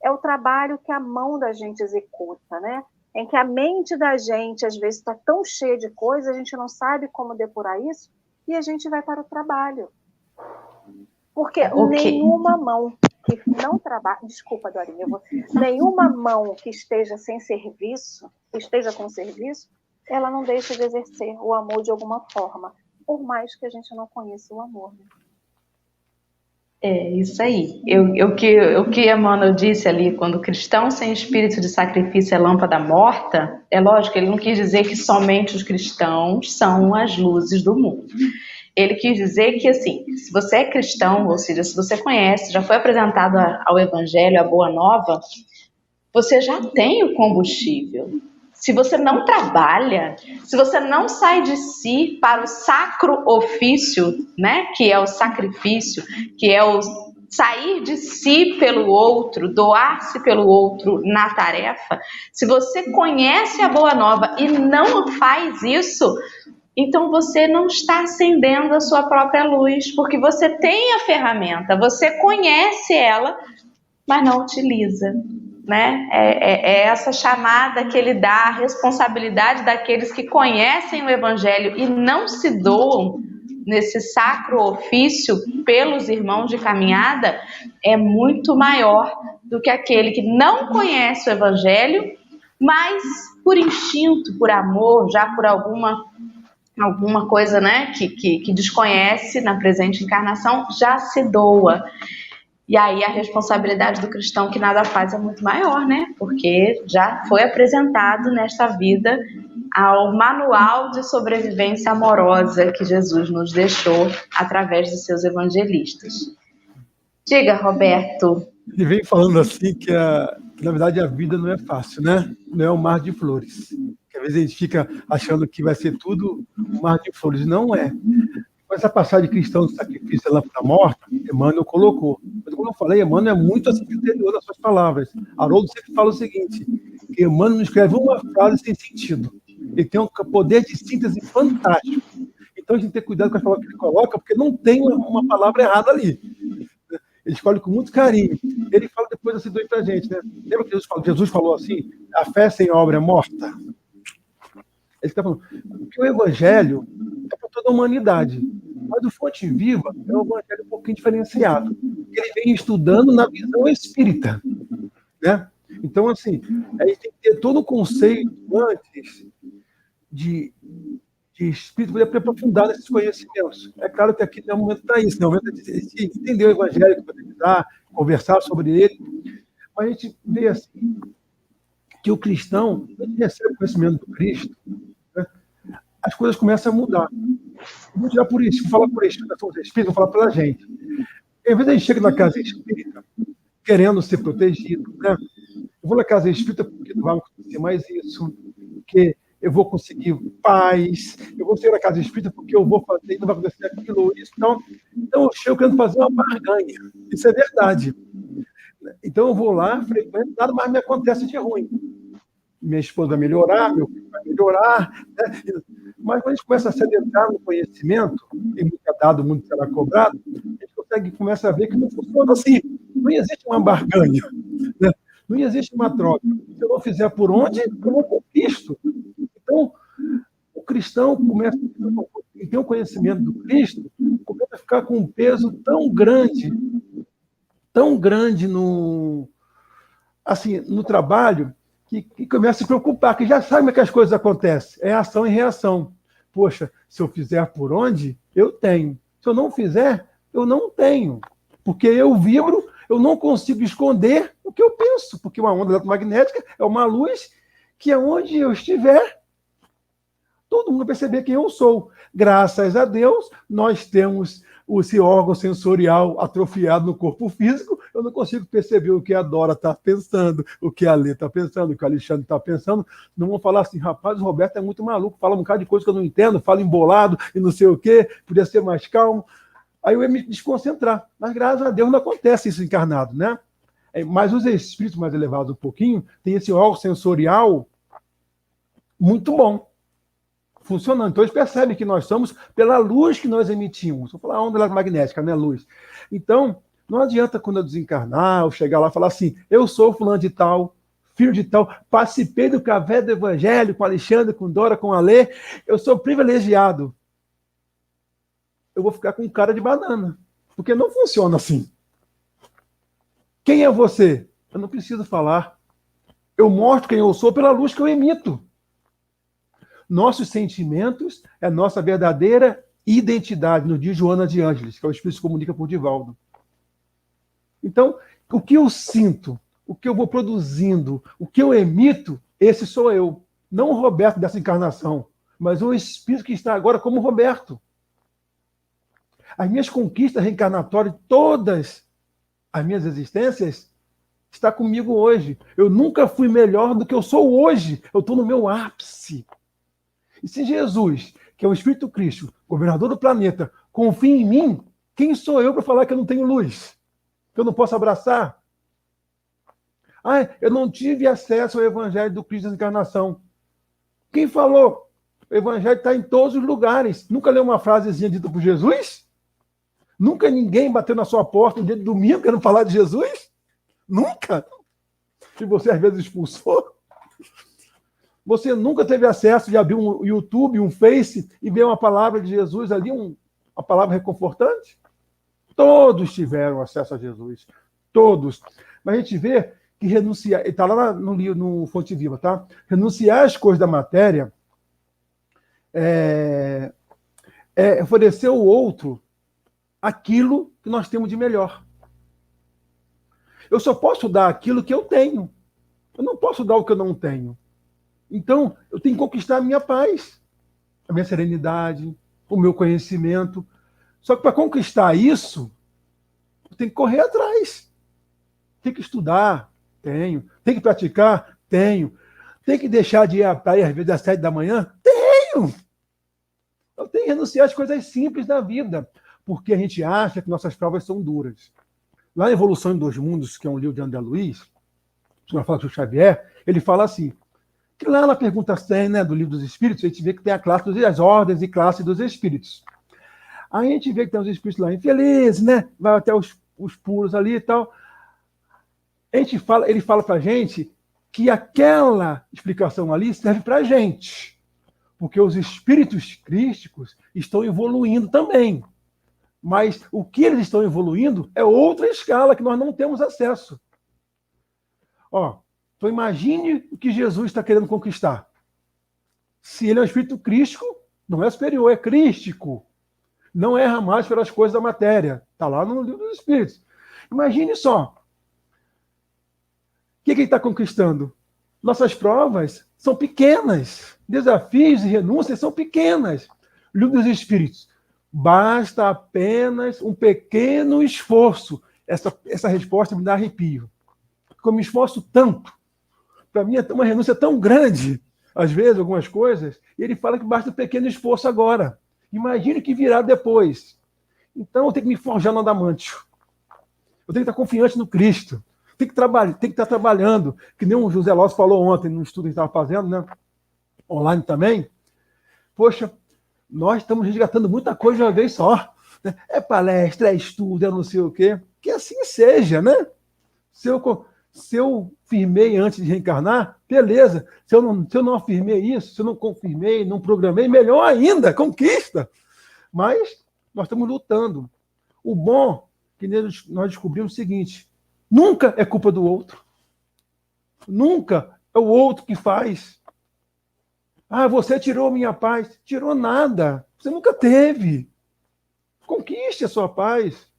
É o trabalho que a mão da gente executa, né? Em que a mente da gente, às vezes, está tão cheia de coisas, a gente não sabe como depurar isso, e a gente vai para o trabalho. Porque nenhuma mão que não trabalha... Desculpa, Dorinha, nenhuma mão que esteja sem serviço, esteja com serviço, ela não deixa de exercer o amor de alguma forma, por mais que a gente não conheça o amor. Né? É isso aí. O que Emmanuel disse ali, quando o cristão sem espírito de sacrifício é lâmpada morta, é lógico, ele não quis dizer que somente os cristãos são as luzes do mundo. Ele quis dizer que, assim, se você é cristão, ou seja, se você conhece, já foi apresentado ao Evangelho, a Boa Nova, você já tem o combustível. Se você não trabalha, se você não sai de si para o sacro ofício, né, que é o sacrifício, que é o sair de si pelo outro, doar-se pelo outro na tarefa, se você conhece a Boa Nova e não faz isso, então você não está acendendo a sua própria luz, porque você tem a ferramenta, você conhece ela, mas não utiliza. Né? É essa chamada que ele dá, a responsabilidade daqueles que conhecem o Evangelho e não se doam nesse sacro ofício pelos irmãos de caminhada é muito maior do que aquele que não conhece o Evangelho, mas por instinto, por amor, já por alguma coisa, né, que desconhece na presente encarnação, já se doa. E aí a responsabilidade do cristão que nada faz é muito maior, né? Porque já foi apresentado nesta vida ao manual de sobrevivência amorosa que Jesus nos deixou através dos seus evangelistas. Diga, Roberto. Ele vem falando assim que na verdade a vida não é fácil, né? Não é um mar de flores. Que às vezes a gente fica achando que vai ser tudo um mar de flores. Não é. Com essa passagem de cristão do sacrifício da lâmpada morta, Emmanuel colocou. Mas como eu falei, Emmanuel é muito assim interior das suas palavras. Haroldo sempre fala o seguinte, que Emmanuel não escreve uma frase sem sentido. Ele tem um poder de síntese fantástico. Então a gente tem que ter cuidado com as palavras que ele coloca, porque não tem uma palavra errada ali. Ele escolhe com muito carinho. Ele fala depois assim para a gente, né? Lembra que Jesus falou assim, a fé sem obra é morta? Ele está falando que o Evangelho é para toda a humanidade, mas o Fonte Viva é um Evangelho um pouquinho diferenciado. Ele vem estudando na visão espírita, né? Então, assim, a gente tem que ter todo o conceito antes de espírito para aprofundar nesses conhecimentos. É claro que aqui não é o momento para isso, não é o momento de entender o Evangelho, conversar sobre ele, mas a gente vê assim que o cristão, quando ele recebe o conhecimento do Cristo, né, as coisas começam a mudar. Vou tirar por isso, vou falar por isso, vou falar pela gente. Às vezes a gente chega na casa espírita querendo ser protegido, né? Eu vou na casa espírita porque não vai acontecer mais isso, porque eu vou conseguir paz, eu vou chegar na casa espírita porque eu vou fazer, não vai acontecer aquilo ou isso. Então eu chego querendo fazer uma barganha. Isso é verdade. Então eu vou lá, frequento, nada mais me acontece de ruim. Minha esposa vai melhorar, meu filho vai melhorar, né? Mas quando a gente começa a se adentrar no conhecimento, e muito é dado, muito será cobrado, a gente começa a ver que não funciona assim. Não existe uma barganha, né? Não existe uma troca. Se eu não fizer por onde, eu não conquisto. Então, o cristão começa a ter o conhecimento do Cristo, começa a ficar com um peso tão grande no trabalho, que começa a se preocupar, que já sabe como é que as coisas acontecem. É ação e reação. Poxa, se eu fizer por onde, eu tenho. Se eu não fizer, eu não tenho. Porque eu vibro, eu não consigo esconder o que eu penso, porque uma onda eletromagnética é uma luz que aonde eu estiver, todo mundo vai perceber quem eu sou. Graças a Deus, nós temos esse órgão sensorial atrofiado no corpo físico, eu não consigo perceber o que a Dora está pensando, o que a Lê está pensando, o que o Alexandre está pensando. Não vão falar assim, rapaz, o Roberto é muito maluco, fala um bocado de coisa que eu não entendo, fala embolado e não sei o quê, podia ser mais calmo. Aí eu ia me desconcentrar. Mas, graças a Deus, não acontece isso encarnado, né? Mas os espíritos mais elevados um pouquinho têm esse órgão sensorial muito bom, funcionando. Então, eles percebem que nós somos pela luz que nós emitimos. Vou falar a onda magnética, né, luz. Então, não adianta quando eu desencarnar, eu chegar lá e falar assim, eu sou fulano de tal, filho de tal, participei do café do Evangelho com Alexandre, com Dora, com Alê, eu sou privilegiado. Eu vou ficar com cara de banana, porque não funciona assim. Quem é você? Eu não preciso falar. Eu mostro quem eu sou pela luz que eu emito. Nossos sentimentos é a nossa verdadeira identidade, nos diz Joana de Ângeles, que é o Espírito que se comunica por Divaldo. Então, o que eu sinto, o que eu vou produzindo, o que eu emito, esse sou eu. Não o Roberto dessa encarnação, mas o Espírito que está agora como Roberto. As minhas conquistas reencarnatórias, todas as minhas existências, está comigo hoje. Eu nunca fui melhor do que eu sou hoje. Eu estou no meu ápice. E se Jesus, que é o Espírito Cristo, governador do planeta, confia em mim, quem sou eu para falar que eu não tenho luz? Que eu não posso abraçar? Ah, eu não tive acesso ao Evangelho do Cristo da Encarnação. Quem falou? O Evangelho está em todos os lugares. Nunca leu uma frasezinha dita por Jesus? Nunca ninguém bateu na sua porta no dia de domingo querendo falar de Jesus? Nunca? Se você às vezes expulsou? Você nunca teve acesso de abrir um YouTube, um Face e ver uma palavra de Jesus ali, uma palavra reconfortante? Todos tiveram acesso a Jesus. todos. Mas a gente vê que renunciar, está lá no Fonte Viva, tá? Renunciar às coisas da matéria é oferecer ao outro aquilo que nós temos de melhor. Eu só posso dar aquilo que eu tenho. Eu não posso dar o que eu não tenho. Então, eu tenho que conquistar a minha paz, a minha serenidade, o meu conhecimento. Só que para conquistar isso, eu tenho que correr atrás. Tem que estudar, tenho. Tem que praticar, tenho. Tem que deixar de ir à praia às vezes às 7 da manhã? Tenho! Eu tenho que renunciar às coisas simples da vida, porque a gente acha que nossas provas são duras. Lá na Evolução em Dois Mundos, que é um livro de André Luiz, que fala com o Xavier, ele fala assim, que lá na pergunta 100, né, do Livro dos Espíritos, a gente vê que tem as ordens e classes dos espíritos. Aí a gente vê que tem os espíritos lá infelizes, né? Vai até os puros ali e tal. Ele fala para a gente que aquela explicação ali serve para a gente, porque os espíritos crísticos estão evoluindo também. Mas o que eles estão evoluindo é outra escala que nós não temos acesso. Então imagine o que Jesus está querendo conquistar. Se ele é um espírito crístico, não é superior, é crístico. Não erra mais pelas coisas da matéria. Está lá no Livro dos Espíritos. Imagine só. O que ele está conquistando? Nossas provas são pequenas. Desafios e renúncias são pequenas. O Livro dos Espíritos. Basta apenas um pequeno esforço. Essa resposta me dá arrepio. Porque eu me esforço tanto. Para mim é uma renúncia tão grande, às vezes, algumas coisas, e ele fala que basta um pequeno esforço agora. Imagine o que virá depois. Então eu tenho que me forjar no adamantio. Eu tenho que estar confiante no Cristo. Tem que estar trabalhando, que nem o José Lócio falou ontem no estudo que estava fazendo, né? Online também. Poxa, nós estamos resgatando muita coisa de uma vez só. Né? É palestra, é estudo, é não sei o quê. Que assim seja, né? Se eu firmei antes de reencarnar, beleza. Se eu não afirmei isso, se eu não confirmei, não programei, melhor ainda, conquista. Mas nós estamos lutando. O bom que nós descobrimos o seguinte, nunca é culpa do outro. Nunca é o outro que faz. Você tirou minha paz. Tirou nada. Você nunca teve. Conquiste a sua paz.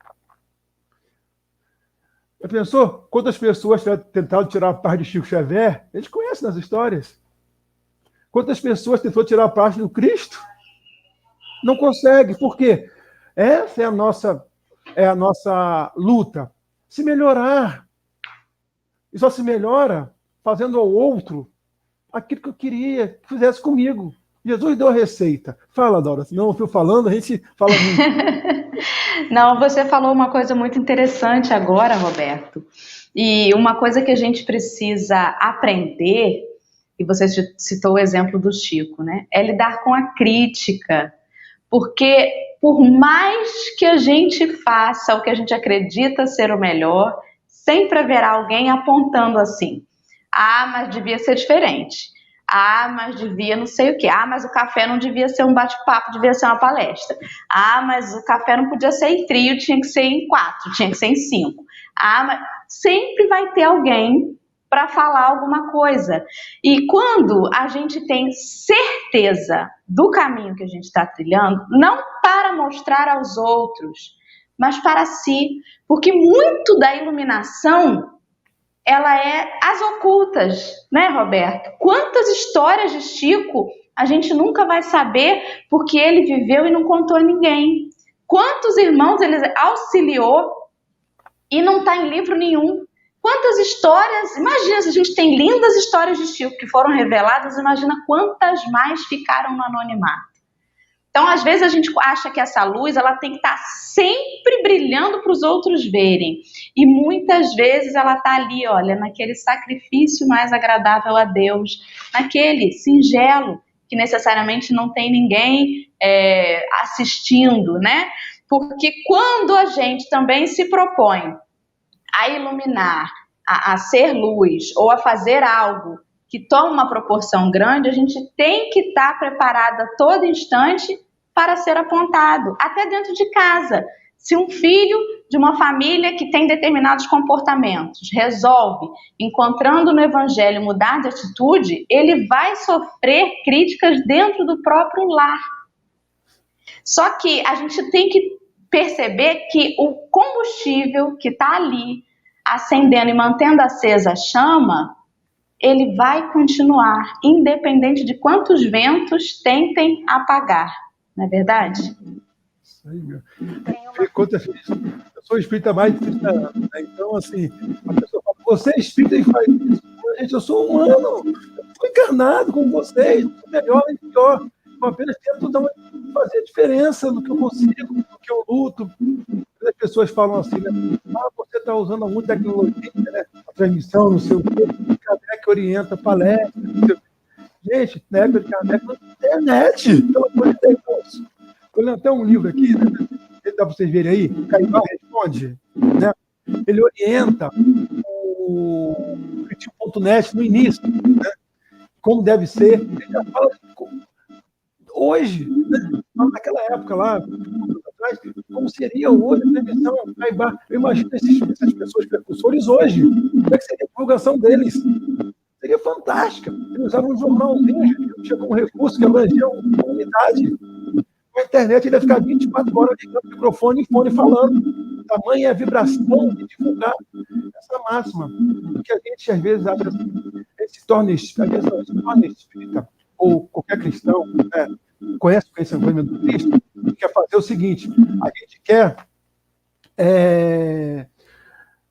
Já pensou? Quantas pessoas tentaram tirar a paz de Chico Xavier? A gente conhece nas histórias. Quantas pessoas tentou tirar a paz do Cristo? Não consegue. Por quê? Essa é a nossa luta. Se melhorar. E só se melhora fazendo ao outro aquilo que eu queria que fizesse comigo. Jesus deu a receita. Fala, Dora. Se não ouviu falando, a gente fala muito. Não, você falou uma coisa muito interessante agora, Roberto. E uma coisa que a gente precisa aprender, e você citou o exemplo do Chico, né? É lidar com a crítica. Porque por mais que a gente faça o que a gente acredita ser o melhor, sempre haverá alguém apontando assim. Mas devia ser diferente. Mas devia não sei o quê. Mas o café não devia ser um bate-papo, devia ser uma palestra. Mas o café não podia ser em trio, tinha que ser em 4, tinha que ser em 5. Mas sempre vai ter alguém para falar alguma coisa. E quando a gente tem certeza do caminho que a gente está trilhando, não para mostrar aos outros, mas para si. Porque muito da iluminação ela é às ocultas, né, Roberto? Quantas histórias de Chico a gente nunca vai saber porque ele viveu e não contou a ninguém. Quantos irmãos ele auxiliou e não está em livro nenhum. Quantas histórias, imagina, se a gente tem lindas histórias de Chico que foram reveladas, imagina quantas mais ficaram no anonimato. Então, às vezes, a gente acha que essa luz ela tem que estar sempre brilhando para os outros verem. E muitas vezes ela está ali, olha, naquele sacrifício mais agradável a Deus, naquele singelo, que necessariamente não tem ninguém assistindo, né? Porque quando a gente também se propõe a iluminar, a ser luz ou a fazer algo que toma uma proporção grande, a gente tem que estar preparada a todo instante para ser apontado, até dentro de casa. Se um filho de uma família que tem determinados comportamentos, resolve, encontrando no Evangelho, mudar de atitude, ele vai sofrer críticas dentro do próprio lar. Só que a gente tem que perceber que o combustível que está ali, acendendo e mantendo acesa a chama, ele vai continuar, independente de quantos ventos tentem apagar. Não é verdade? Isso aí, meu. Eu sou espírita há mais de 30 anos, né? Então, assim, a pessoa fala, você é espírita e faz isso. Gente, eu sou humano, eu sou encarnado como vocês, não sou melhor nem pior. Eu apenas tento fazer a diferença no que eu consigo, no que eu luto. As pessoas falam assim, né? Você está usando muito tecnologia, né? A transmissão, não sei o quê, Kardec orienta palestra. Gente, na época de Kardec não tinha internet, pelo amor de Deus. Eu li até um livro aqui, né? Dá para vocês verem aí, Caivá Responde, né? Ele orienta o Critique.net no início, né? Como deve ser. Ele já fala hoje, né? Naquela época lá, atrás, como seria hoje a transmissão Caivá. Eu imagino essas pessoas precursores hoje, como é que seria a divulgação deles? Seria fantástica. Eles usavam um jornalzinho, tinha como recurso que abrangia a comunidade. Na internet ele ia ficar 24 horas ligando o microfone e fone falando. Tamanha a vibração de divulgar essa máxima. Porque a gente, às vezes, acha assim, a gente se torna espírita, ou qualquer cristão, né, conhece o conhecimento do Cristo, quer fazer o seguinte: a gente quer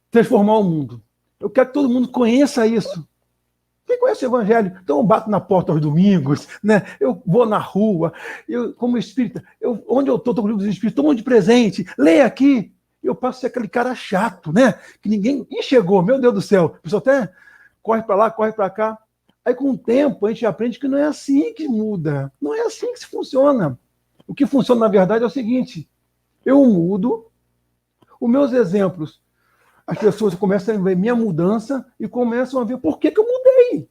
transformar o mundo. Eu quero que todo mundo conheça isso. Quem conhece o Evangelho? Então eu bato na porta aos domingos, né? Eu vou na rua, eu, como espírita, onde eu estou com o livro dos espíritos, tomo um de presente, leia aqui. Eu passo a ser aquele cara chato, né? Que ninguém chegou, meu Deus do céu. A pessoa até corre para lá, corre para cá. Aí, com o tempo, a gente aprende que não é assim que muda. Não é assim que se funciona. O que funciona, na verdade, é o seguinte: eu mudo, os meus exemplos, as pessoas começam a ver minha mudança e começam a ver por que eu mudei.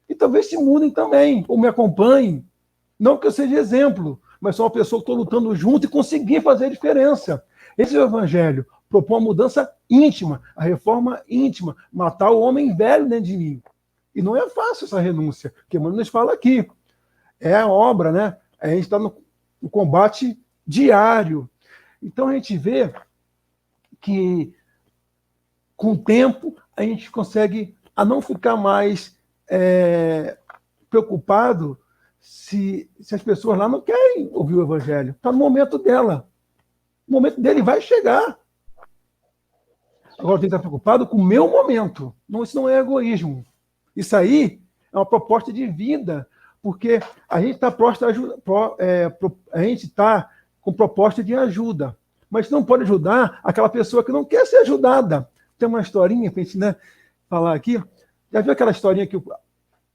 E talvez se mudem também, ou me acompanhem. Não que eu seja exemplo, mas sou uma pessoa que estou lutando junto e consegui fazer a diferença. Esse é o Evangelho. Propõe uma mudança íntima, a reforma íntima, matar o homem velho dentro de mim. E não é fácil essa renúncia, porque Emmanuel nos fala aqui. É a obra, né? A gente está no combate diário. Então a gente vê que com o tempo, a gente consegue a não ficar mais preocupado se as pessoas lá não querem ouvir o Evangelho. Está no momento dela. O momento dele vai chegar. Agora, eu tenho que estar preocupado com o meu momento. Não, isso não é egoísmo. Isso aí é uma proposta de vida, porque a gente está a gente está com proposta de ajuda, mas não pode ajudar aquela pessoa que não quer ser ajudada. Tem uma historinha para a gente, né, falar aqui. Já viu aquela historinha que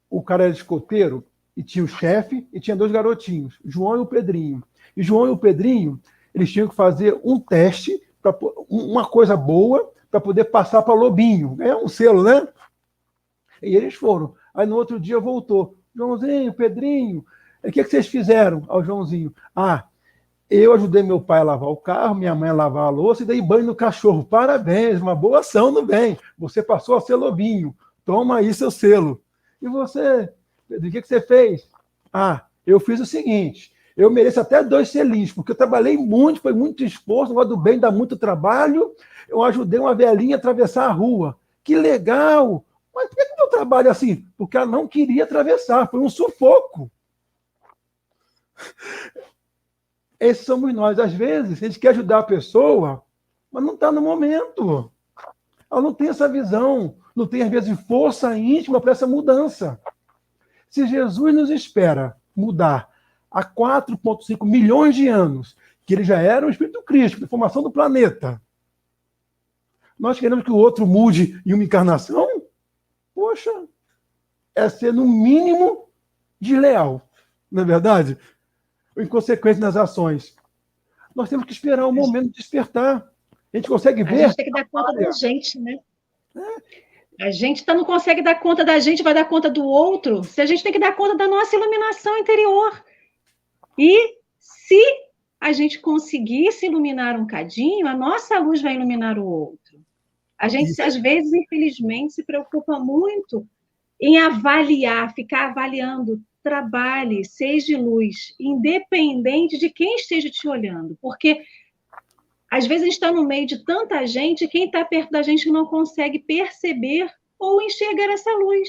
o cara era escoteiro e tinha o chefe e tinha 2 garotinhos, João e o Pedrinho. E João e o Pedrinho, eles tinham que fazer um teste, uma coisa boa, para poder passar para Lobinho. Ganhar um selo, né? E eles foram. Aí no outro dia voltou. Joãozinho, Pedrinho, o que vocês fizeram ao Joãozinho? Eu ajudei meu pai a lavar o carro, minha mãe a lavar a louça e dei banho no cachorro. Parabéns, uma boa ação no bem. Você passou a ser Lobinho. Toma aí seu selo. E você, Pedro, o que você fez? Eu fiz o seguinte, eu mereço até 2 selinhos, porque eu trabalhei muito, foi muito esforço, o negócio do bem dá muito trabalho, eu ajudei uma velhinha a atravessar a rua. Que legal! Mas por que meu trabalho é assim? Porque ela não queria atravessar, foi um sufoco. Esses somos nós. Às vezes, a gente quer ajudar a pessoa, mas não está no momento. Ela não tem essa visão, não tem, às vezes, força íntima para essa mudança. Se Jesus nos espera mudar há 4,5 milhões de anos, que ele já era um espírito crístico, de formação do planeta, nós queremos que o outro mude em uma encarnação? Poxa, é ser, no mínimo, desleal, não é verdade? Ou inconsequente nas ações. Nós temos que esperar o momento de despertar. A gente consegue ver... A gente tem que dar conta da gente, né? A gente não consegue dar conta da gente, vai dar conta do outro, se a gente tem que dar conta da nossa iluminação interior. E se a gente conseguir se iluminar um cadinho, a nossa luz vai iluminar o outro. A gente, às vezes, infelizmente, se preocupa muito em avaliar, ficar avaliando. Trabalhe, seja luz, independente de quem esteja te olhando. Porque, às vezes, a gente está no meio de tanta gente, e quem está perto da gente não consegue perceber ou enxergar essa luz.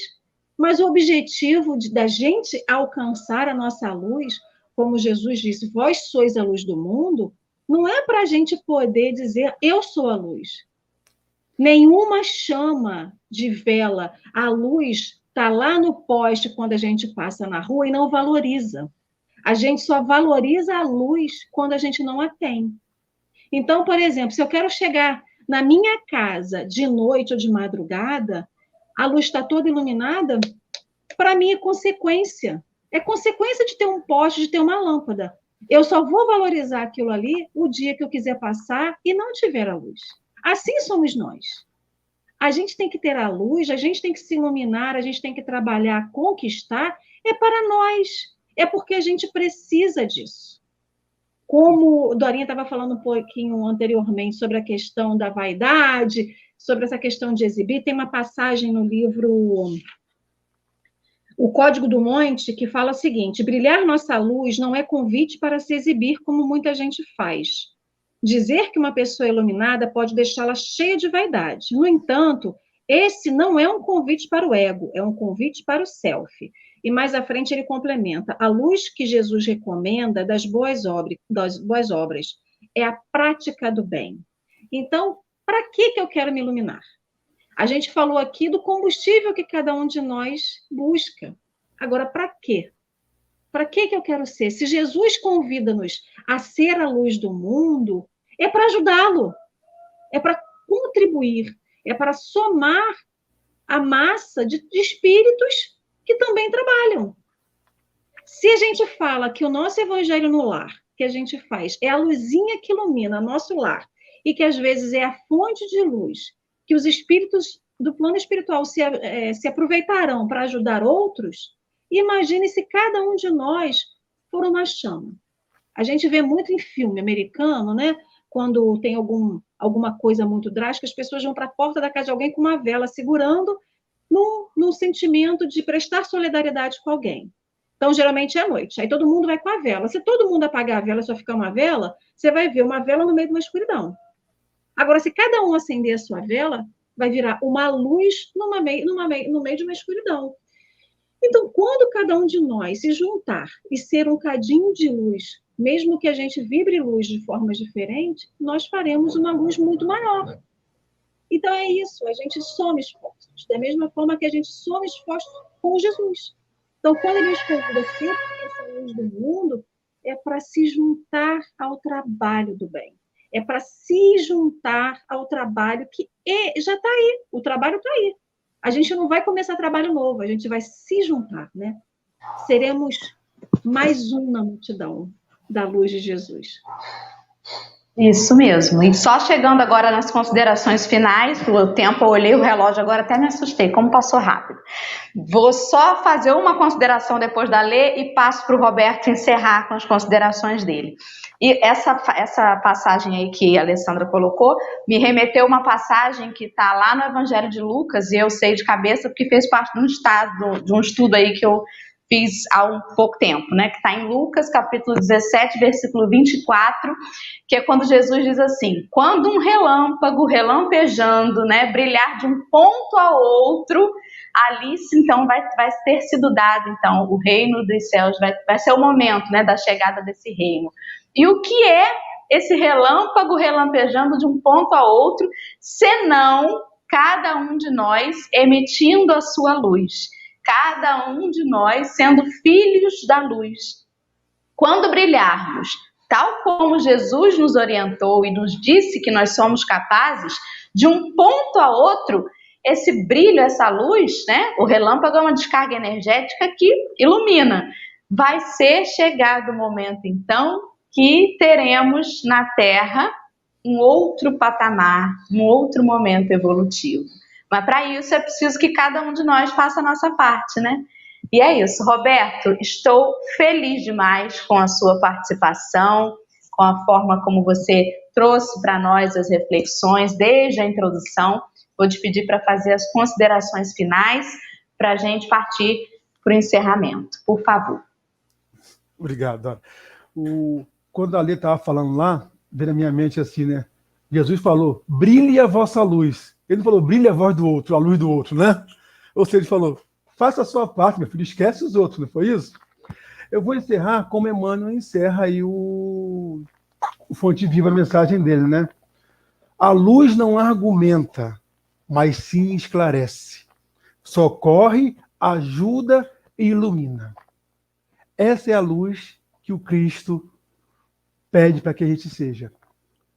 Mas o objetivo da gente alcançar a nossa luz, como Jesus disse, vós sois a luz do mundo, não é para a gente poder dizer, eu sou a luz. Nenhuma chama de vela, a luz está lá no poste quando a gente passa na rua e não valoriza. A gente só valoriza a luz quando a gente não a tem. Então, por exemplo, se eu quero chegar na minha casa de noite ou de madrugada, a luz está toda iluminada, para mim é consequência. É consequência de ter um poste, de ter uma lâmpada. Eu só vou valorizar aquilo ali o dia que eu quiser passar e não tiver a luz. Assim somos nós. A gente tem que ter a luz, a gente tem que se iluminar, a gente tem que trabalhar, conquistar, é para nós. É porque a gente precisa disso. Como Dorinha estava falando um pouquinho anteriormente sobre a questão da vaidade, sobre essa questão de exibir, tem uma passagem no livro O Código do Monte que fala o seguinte: brilhar nossa luz não é convite para se exibir como muita gente faz. Dizer que uma pessoa é iluminada pode deixá-la cheia de vaidade. No entanto, esse não é um convite para o ego, é um convite para o self. E mais à frente ele complementa: a luz que Jesus recomenda das boas obras é a prática do bem. Então, para que eu quero me iluminar? A gente falou aqui do combustível que cada um de nós busca. Agora, para quê? Para que eu quero ser? Se Jesus convida-nos a ser a luz do mundo, é para ajudá-lo, é para contribuir, é para somar a massa de espíritos que também trabalham. Se a gente fala que o nosso evangelho no lar, que a gente faz, é a luzinha que ilumina nosso lar, e que às vezes é a fonte de luz, que os espíritos do plano espiritual se aproveitarão para ajudar outros, imagine se cada um de nós for uma chama. A gente vê muito em filme americano, né? Quando tem alguma coisa muito drástica, as pessoas vão para a porta da casa de alguém com uma vela segurando, num sentimento de prestar solidariedade com alguém. Então, geralmente é à noite. Aí todo mundo vai com a vela. Se todo mundo apagar a vela e só ficar uma vela, você vai ver uma vela no meio de uma escuridão. Agora, se cada um acender a sua vela, vai virar uma luz no meio de uma escuridão. Então, quando cada um de nós se juntar e ser um cadinho de luz, mesmo que a gente vibre luz de formas diferentes, nós faremos uma luz muito maior. Então, é isso, a gente soma esforços, da mesma forma que a gente soma esforços com Jesus. Então, quando ele nos convida a ser essa luz do mundo, é para se juntar ao trabalho do bem. É para se juntar ao trabalho que já está aí, o trabalho está aí. A gente não vai começar trabalho novo, a gente vai se juntar, né? Seremos mais um na multidão da luz de Jesus. Isso mesmo. E só chegando agora nas considerações finais, o tempo, eu olhei o relógio agora, até me assustei, como passou rápido. Vou só fazer uma consideração depois da Lê e passo para o Roberto encerrar com as considerações dele. E essa passagem aí que a Alessandra colocou me remeteu a uma passagem que está lá no Evangelho de Lucas, e eu sei de cabeça porque fez parte de um estudo aí que eu fiz há um pouco tempo, né? Que está em Lucas, capítulo 17, versículo 24, que é quando Jesus diz assim: quando um relâmpago relampejando, né, brilhar de um ponto a outro, ali então vai ter sido dado então o reino dos céus, vai ser o momento, né, da chegada desse reino. E o que é esse relâmpago relampejando de um ponto a outro, senão cada um de nós emitindo a sua luz, cada um de nós sendo filhos da luz. Quando brilharmos, tal como Jesus nos orientou e nos disse que nós somos capazes, de um ponto a outro, esse brilho, essa luz, né? O relâmpago é uma descarga energética que ilumina. Vai ser chegado o momento, então, que teremos na Terra um outro patamar, um outro momento evolutivo. Mas para isso é preciso que cada um de nós faça a nossa parte, né? E é isso, Roberto, estou feliz demais com a sua participação, com a forma como você trouxe para nós as reflexões desde a introdução. Vou te pedir para fazer as considerações finais para a gente partir para o encerramento, por favor. Obrigado, Dora. Quando a Lê estava falando lá, veio na minha mente assim, né? Jesus falou, brilhe a vossa luz. Ele não falou, brilhe a voz do outro, a luz do outro, né? Ou seja, ele falou, faça a sua parte, meu filho, esquece os outros, não foi isso? Eu vou encerrar como Emmanuel encerra aí o Fonte Viva, a mensagem dele, né? A luz não argumenta, mas sim esclarece. Socorre, ajuda e ilumina. Essa é a luz que o Cristo pede para que a gente seja.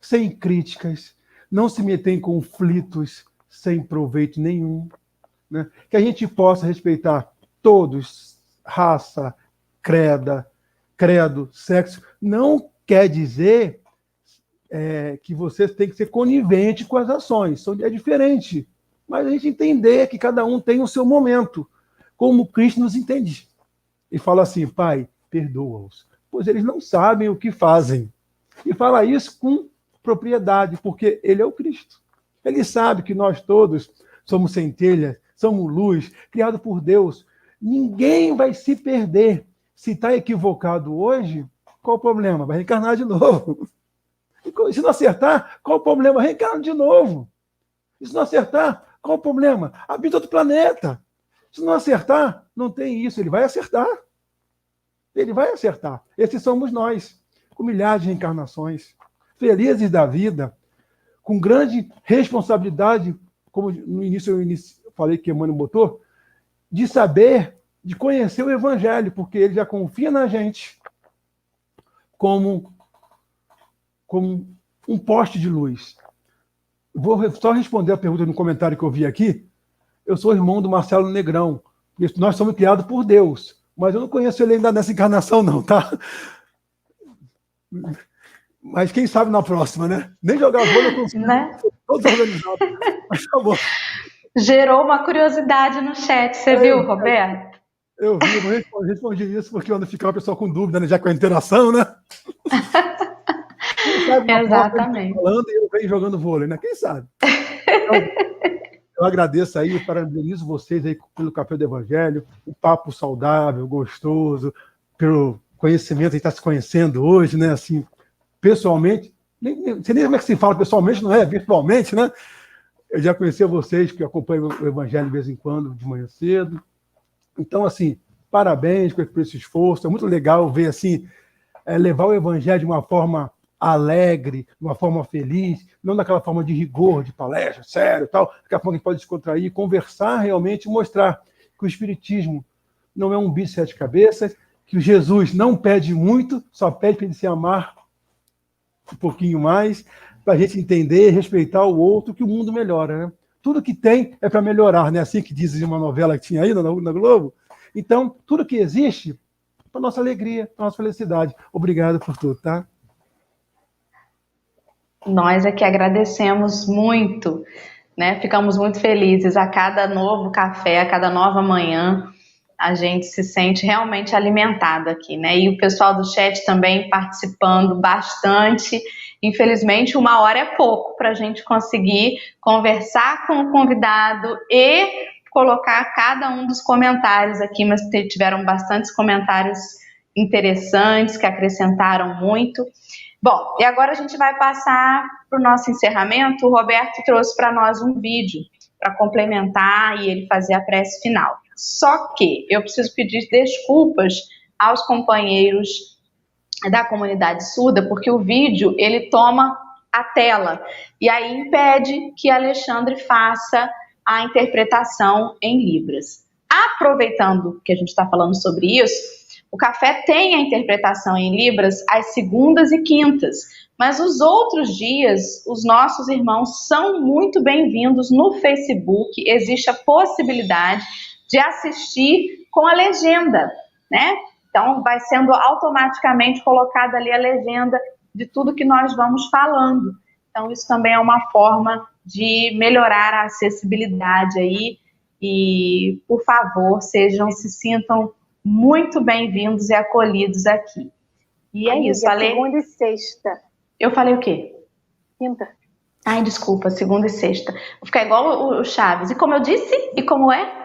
Sem críticas, não se meter em conflitos sem proveito nenhum, né? Que a gente possa respeitar todos, raça, credo, sexo. Não quer dizer que você tem que ser conivente com as ações. É diferente. Mas a gente entender que cada um tem o seu momento, como Cristo nos entende. E fala assim, Pai, perdoa-os, pois eles não sabem o que fazem. E fala isso com propriedade, porque ele é o Cristo. Ele sabe que nós todos somos centelhas, somos luz, criado por Deus. Ninguém vai se perder. Se está equivocado hoje, qual o problema? Vai reencarnar de novo. E se não acertar, qual o problema? Reencarna de novo. E se não acertar, qual o problema? Habita outro planeta. Se não acertar, não tem isso. Ele vai acertar. Ele vai acertar. Esses somos nós, com milhares de reencarnações, felizes da vida, com grande responsabilidade, como no início eu falei que Emmanuel botou, de saber, de conhecer o Evangelho, porque ele já confia na gente como um poste de luz. Vou só responder a pergunta no comentário que eu vi aqui. Eu sou irmão do Marcelo Negrão. Nós somos criados por Deus, mas eu não conheço ele ainda nessa encarnação, não, tá? Mas quem sabe na próxima, né? Nem jogar vôlei eu consigo. Né? Todos organizados. Mas tá bom. Gerou uma curiosidade no chat, você viu, Roberto? Eu vi, eu respondi isso porque quando ficar o pessoal com dúvida, né? Já com a interação, né? Quem sabe na Exatamente. próxima, falando e eu venho jogando vôlei, né? Quem sabe? Então, eu agradeço aí, parabenizo vocês aí pelo Café do Evangelho, um papo saudável, gostoso, pelo conhecimento, a gente está se conhecendo hoje, né? Assim, pessoalmente, não sei nem como é que se fala pessoalmente, não é? Virtualmente, né? Eu já conheci vocês, que acompanham o Evangelho de vez em quando, de manhã cedo. Então, assim, parabéns por esse esforço. É muito legal ver, assim, levar o Evangelho de uma forma alegre, de uma forma feliz, não daquela forma de rigor, de palestra, sério, tal. Daqui a pouco a gente pode descontrair, conversar realmente, mostrar que o Espiritismo não é um bicho de sete cabeças, que o Jesus não pede muito, só pede para ele se amar um pouquinho mais, para a gente entender e respeitar o outro, que o mundo melhora, né? Tudo que tem é para melhorar, né? Assim que diz uma novela que tinha aí na Globo. Então, tudo que existe para nossa alegria, para nossa felicidade. Obrigado por tudo, tá? Nós é que agradecemos muito, né? Ficamos muito felizes a cada novo café, a cada nova manhã. A gente se sente realmente alimentado aqui, né? E o pessoal do chat também participando bastante. Infelizmente, 1 hora é pouco para a gente conseguir conversar com o convidado e colocar cada um dos comentários aqui, mas tiveram bastantes comentários interessantes que acrescentaram muito. Bom, e agora a gente vai passar para o nosso encerramento. O Roberto trouxe para nós um vídeo para complementar e ele fazer a prece final. Só que eu preciso pedir desculpas aos companheiros da comunidade surda, porque o vídeo, ele toma a tela, e aí impede que Alexandre faça a interpretação em Libras. Aproveitando que a gente está falando sobre isso, o café tem a interpretação em Libras às segundas e quintas, mas os outros dias, os nossos irmãos são muito bem-vindos no Facebook, existe a possibilidade de assistir com a legenda, né? Então, vai sendo automaticamente colocada ali a legenda de tudo que nós vamos falando. Então, isso também é uma forma de melhorar a acessibilidade aí. E, por favor, se sintam muito bem-vindos e acolhidos aqui. E é Amiga, isso, Ale. Segunda e sexta. Eu falei o quê? Quinta. Ai, desculpa, segunda e sexta. Vou ficar igual o Chaves. E como eu disse? E como é?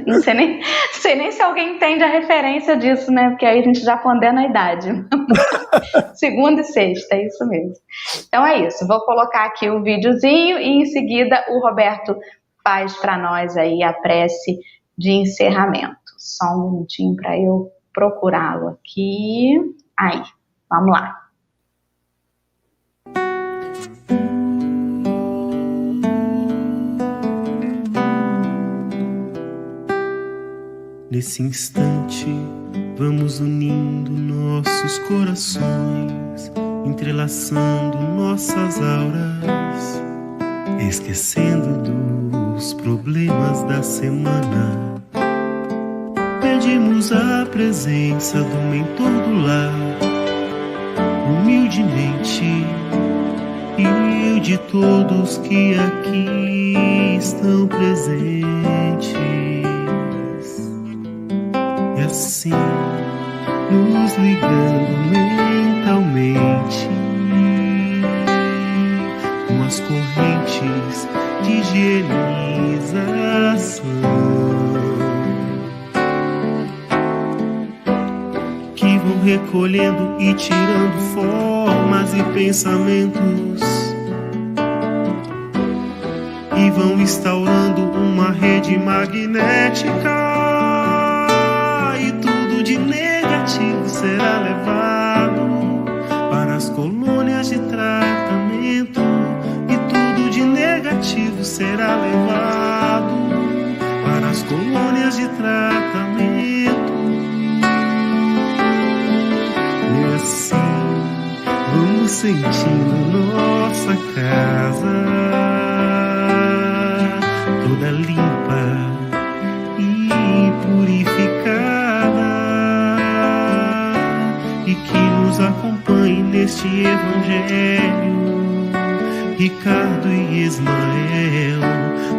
Não sei nem se alguém entende a referência disso, né? Porque aí a gente já condena a idade. Segunda e sexta, é isso mesmo. Então é isso. Vou colocar aqui o videozinho e em seguida o Roberto faz para nós aí a prece de encerramento. Só um minutinho para eu procurá-lo aqui. Aí, vamos lá. Nesse instante, vamos unindo nossos corações, entrelaçando nossas auras, esquecendo dos problemas da semana. Pedimos a presença do mentor do lar, humildemente, e de todos que aqui estão presentes. E assim, nos ligando mentalmente com as correntes de higienização que vão recolhendo e tirando formas e pensamentos e vão instaurando uma rede magnética. De negativo será levado para as colônias de tratamento, e tudo de negativo será levado para as colônias de tratamento. E assim vamos sentindo nossa casa toda limpa e purificada, e que nos acompanhe neste evangelho Ricardo e Ismael.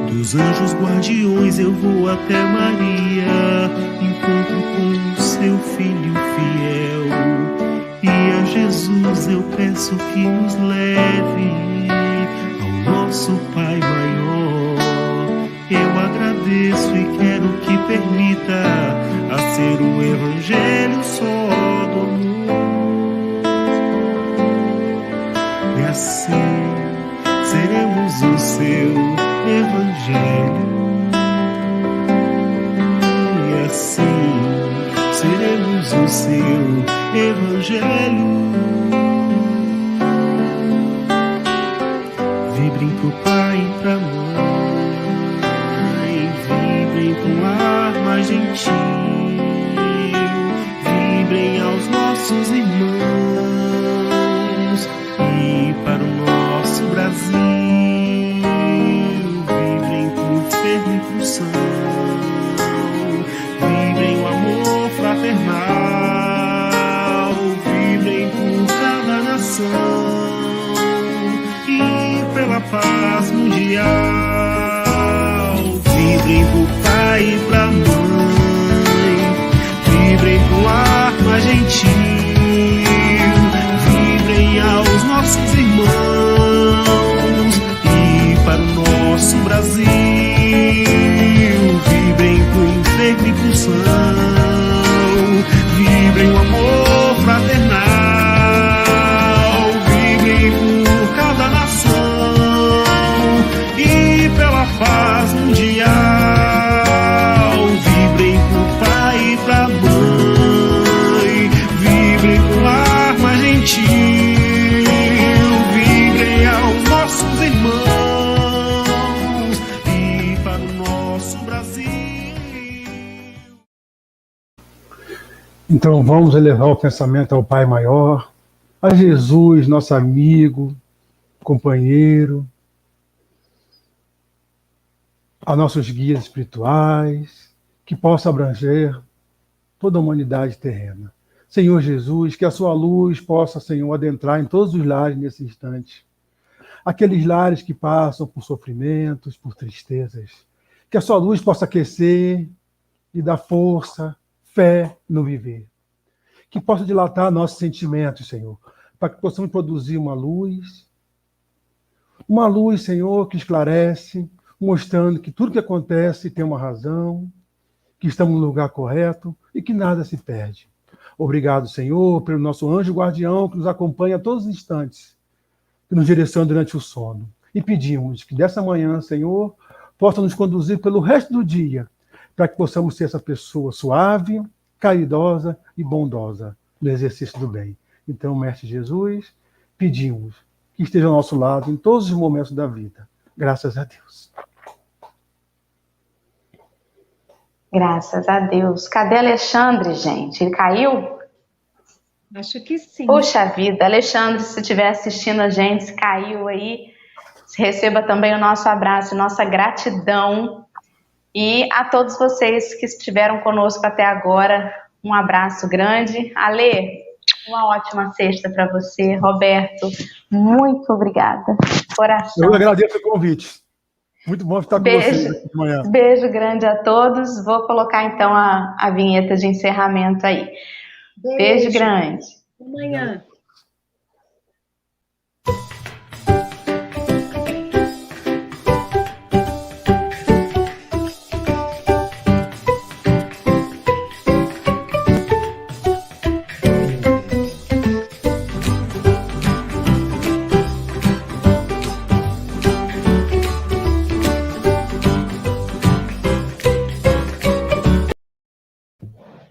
Dos anjos guardiões eu vou até Maria, encontro com o seu filho fiel, e a Jesus eu peço que nos leve ao nosso Pai maior. Eu agradeço e quero que permita a ser o evangelho só do amor. E assim seremos o seu evangelho. E assim seremos o seu evangelho. Vibrem pro pai e pra mãe, vibrem pro ar mais gentil, vibrem aos nossos irmãos e para o nosso Brasil. Vibrem pro enfermo e pro são, vibrem o amor fraternal, vibrem por cada nação e pela paz mundial. Vibrem pro pai e pra mãe, vibrem pro ar mais gentil, vibrem aos nossos irmãos e para o nosso Brasil. Vibrem pro enfermo e pro são, vibrem o amor fraternal, vibrem por cada nação e pela paz mundial. Vibrem pro pai e pra mãe, vibrem pro ar mais gentil, vibrem aos nossos irmãos e para o nosso Brasil. Então vamos elevar o pensamento ao Pai Maior, a Jesus, nosso amigo, companheiro, a nossos guias espirituais, que possa abranger toda a humanidade terrena. Senhor Jesus, que a sua luz possa, Senhor, adentrar em todos os lares nesse instante. Aqueles lares que passam por sofrimentos, por tristezas. Que a sua luz possa aquecer e dar força, fé no viver. que possa dilatar nossos sentimentos, Senhor, para que possamos produzir uma luz, Senhor, que esclarece, mostrando que tudo que acontece tem uma razão, que estamos no lugar correto e que nada se perde. Obrigado, Senhor, pelo nosso anjo guardião que nos acompanha a todos os instantes, que nos direciona durante o sono. E pedimos que dessa manhã, Senhor, possa nos conduzir pelo resto do dia, para que possamos ser essa pessoa suave, caridosa e bondosa no exercício do bem. Então, Mestre Jesus, pedimos que esteja ao nosso lado em todos os momentos da vida. Graças a Deus. Graças a Deus. Cadê Alexandre, gente? Ele caiu? Acho que sim. Poxa vida, Alexandre, se estiver assistindo a gente, se caiu aí, receba também o nosso abraço, nossa gratidão. E a todos vocês que estiveram conosco até agora, um abraço grande. Ale, uma ótima sexta para você. Roberto, muito obrigada. Coração. Eu agradeço o convite. Muito bom estar com vocês aqui de manhã. Beijo grande a todos. Vou colocar então a vinheta de encerramento aí. Beijo grande. Até amanhã.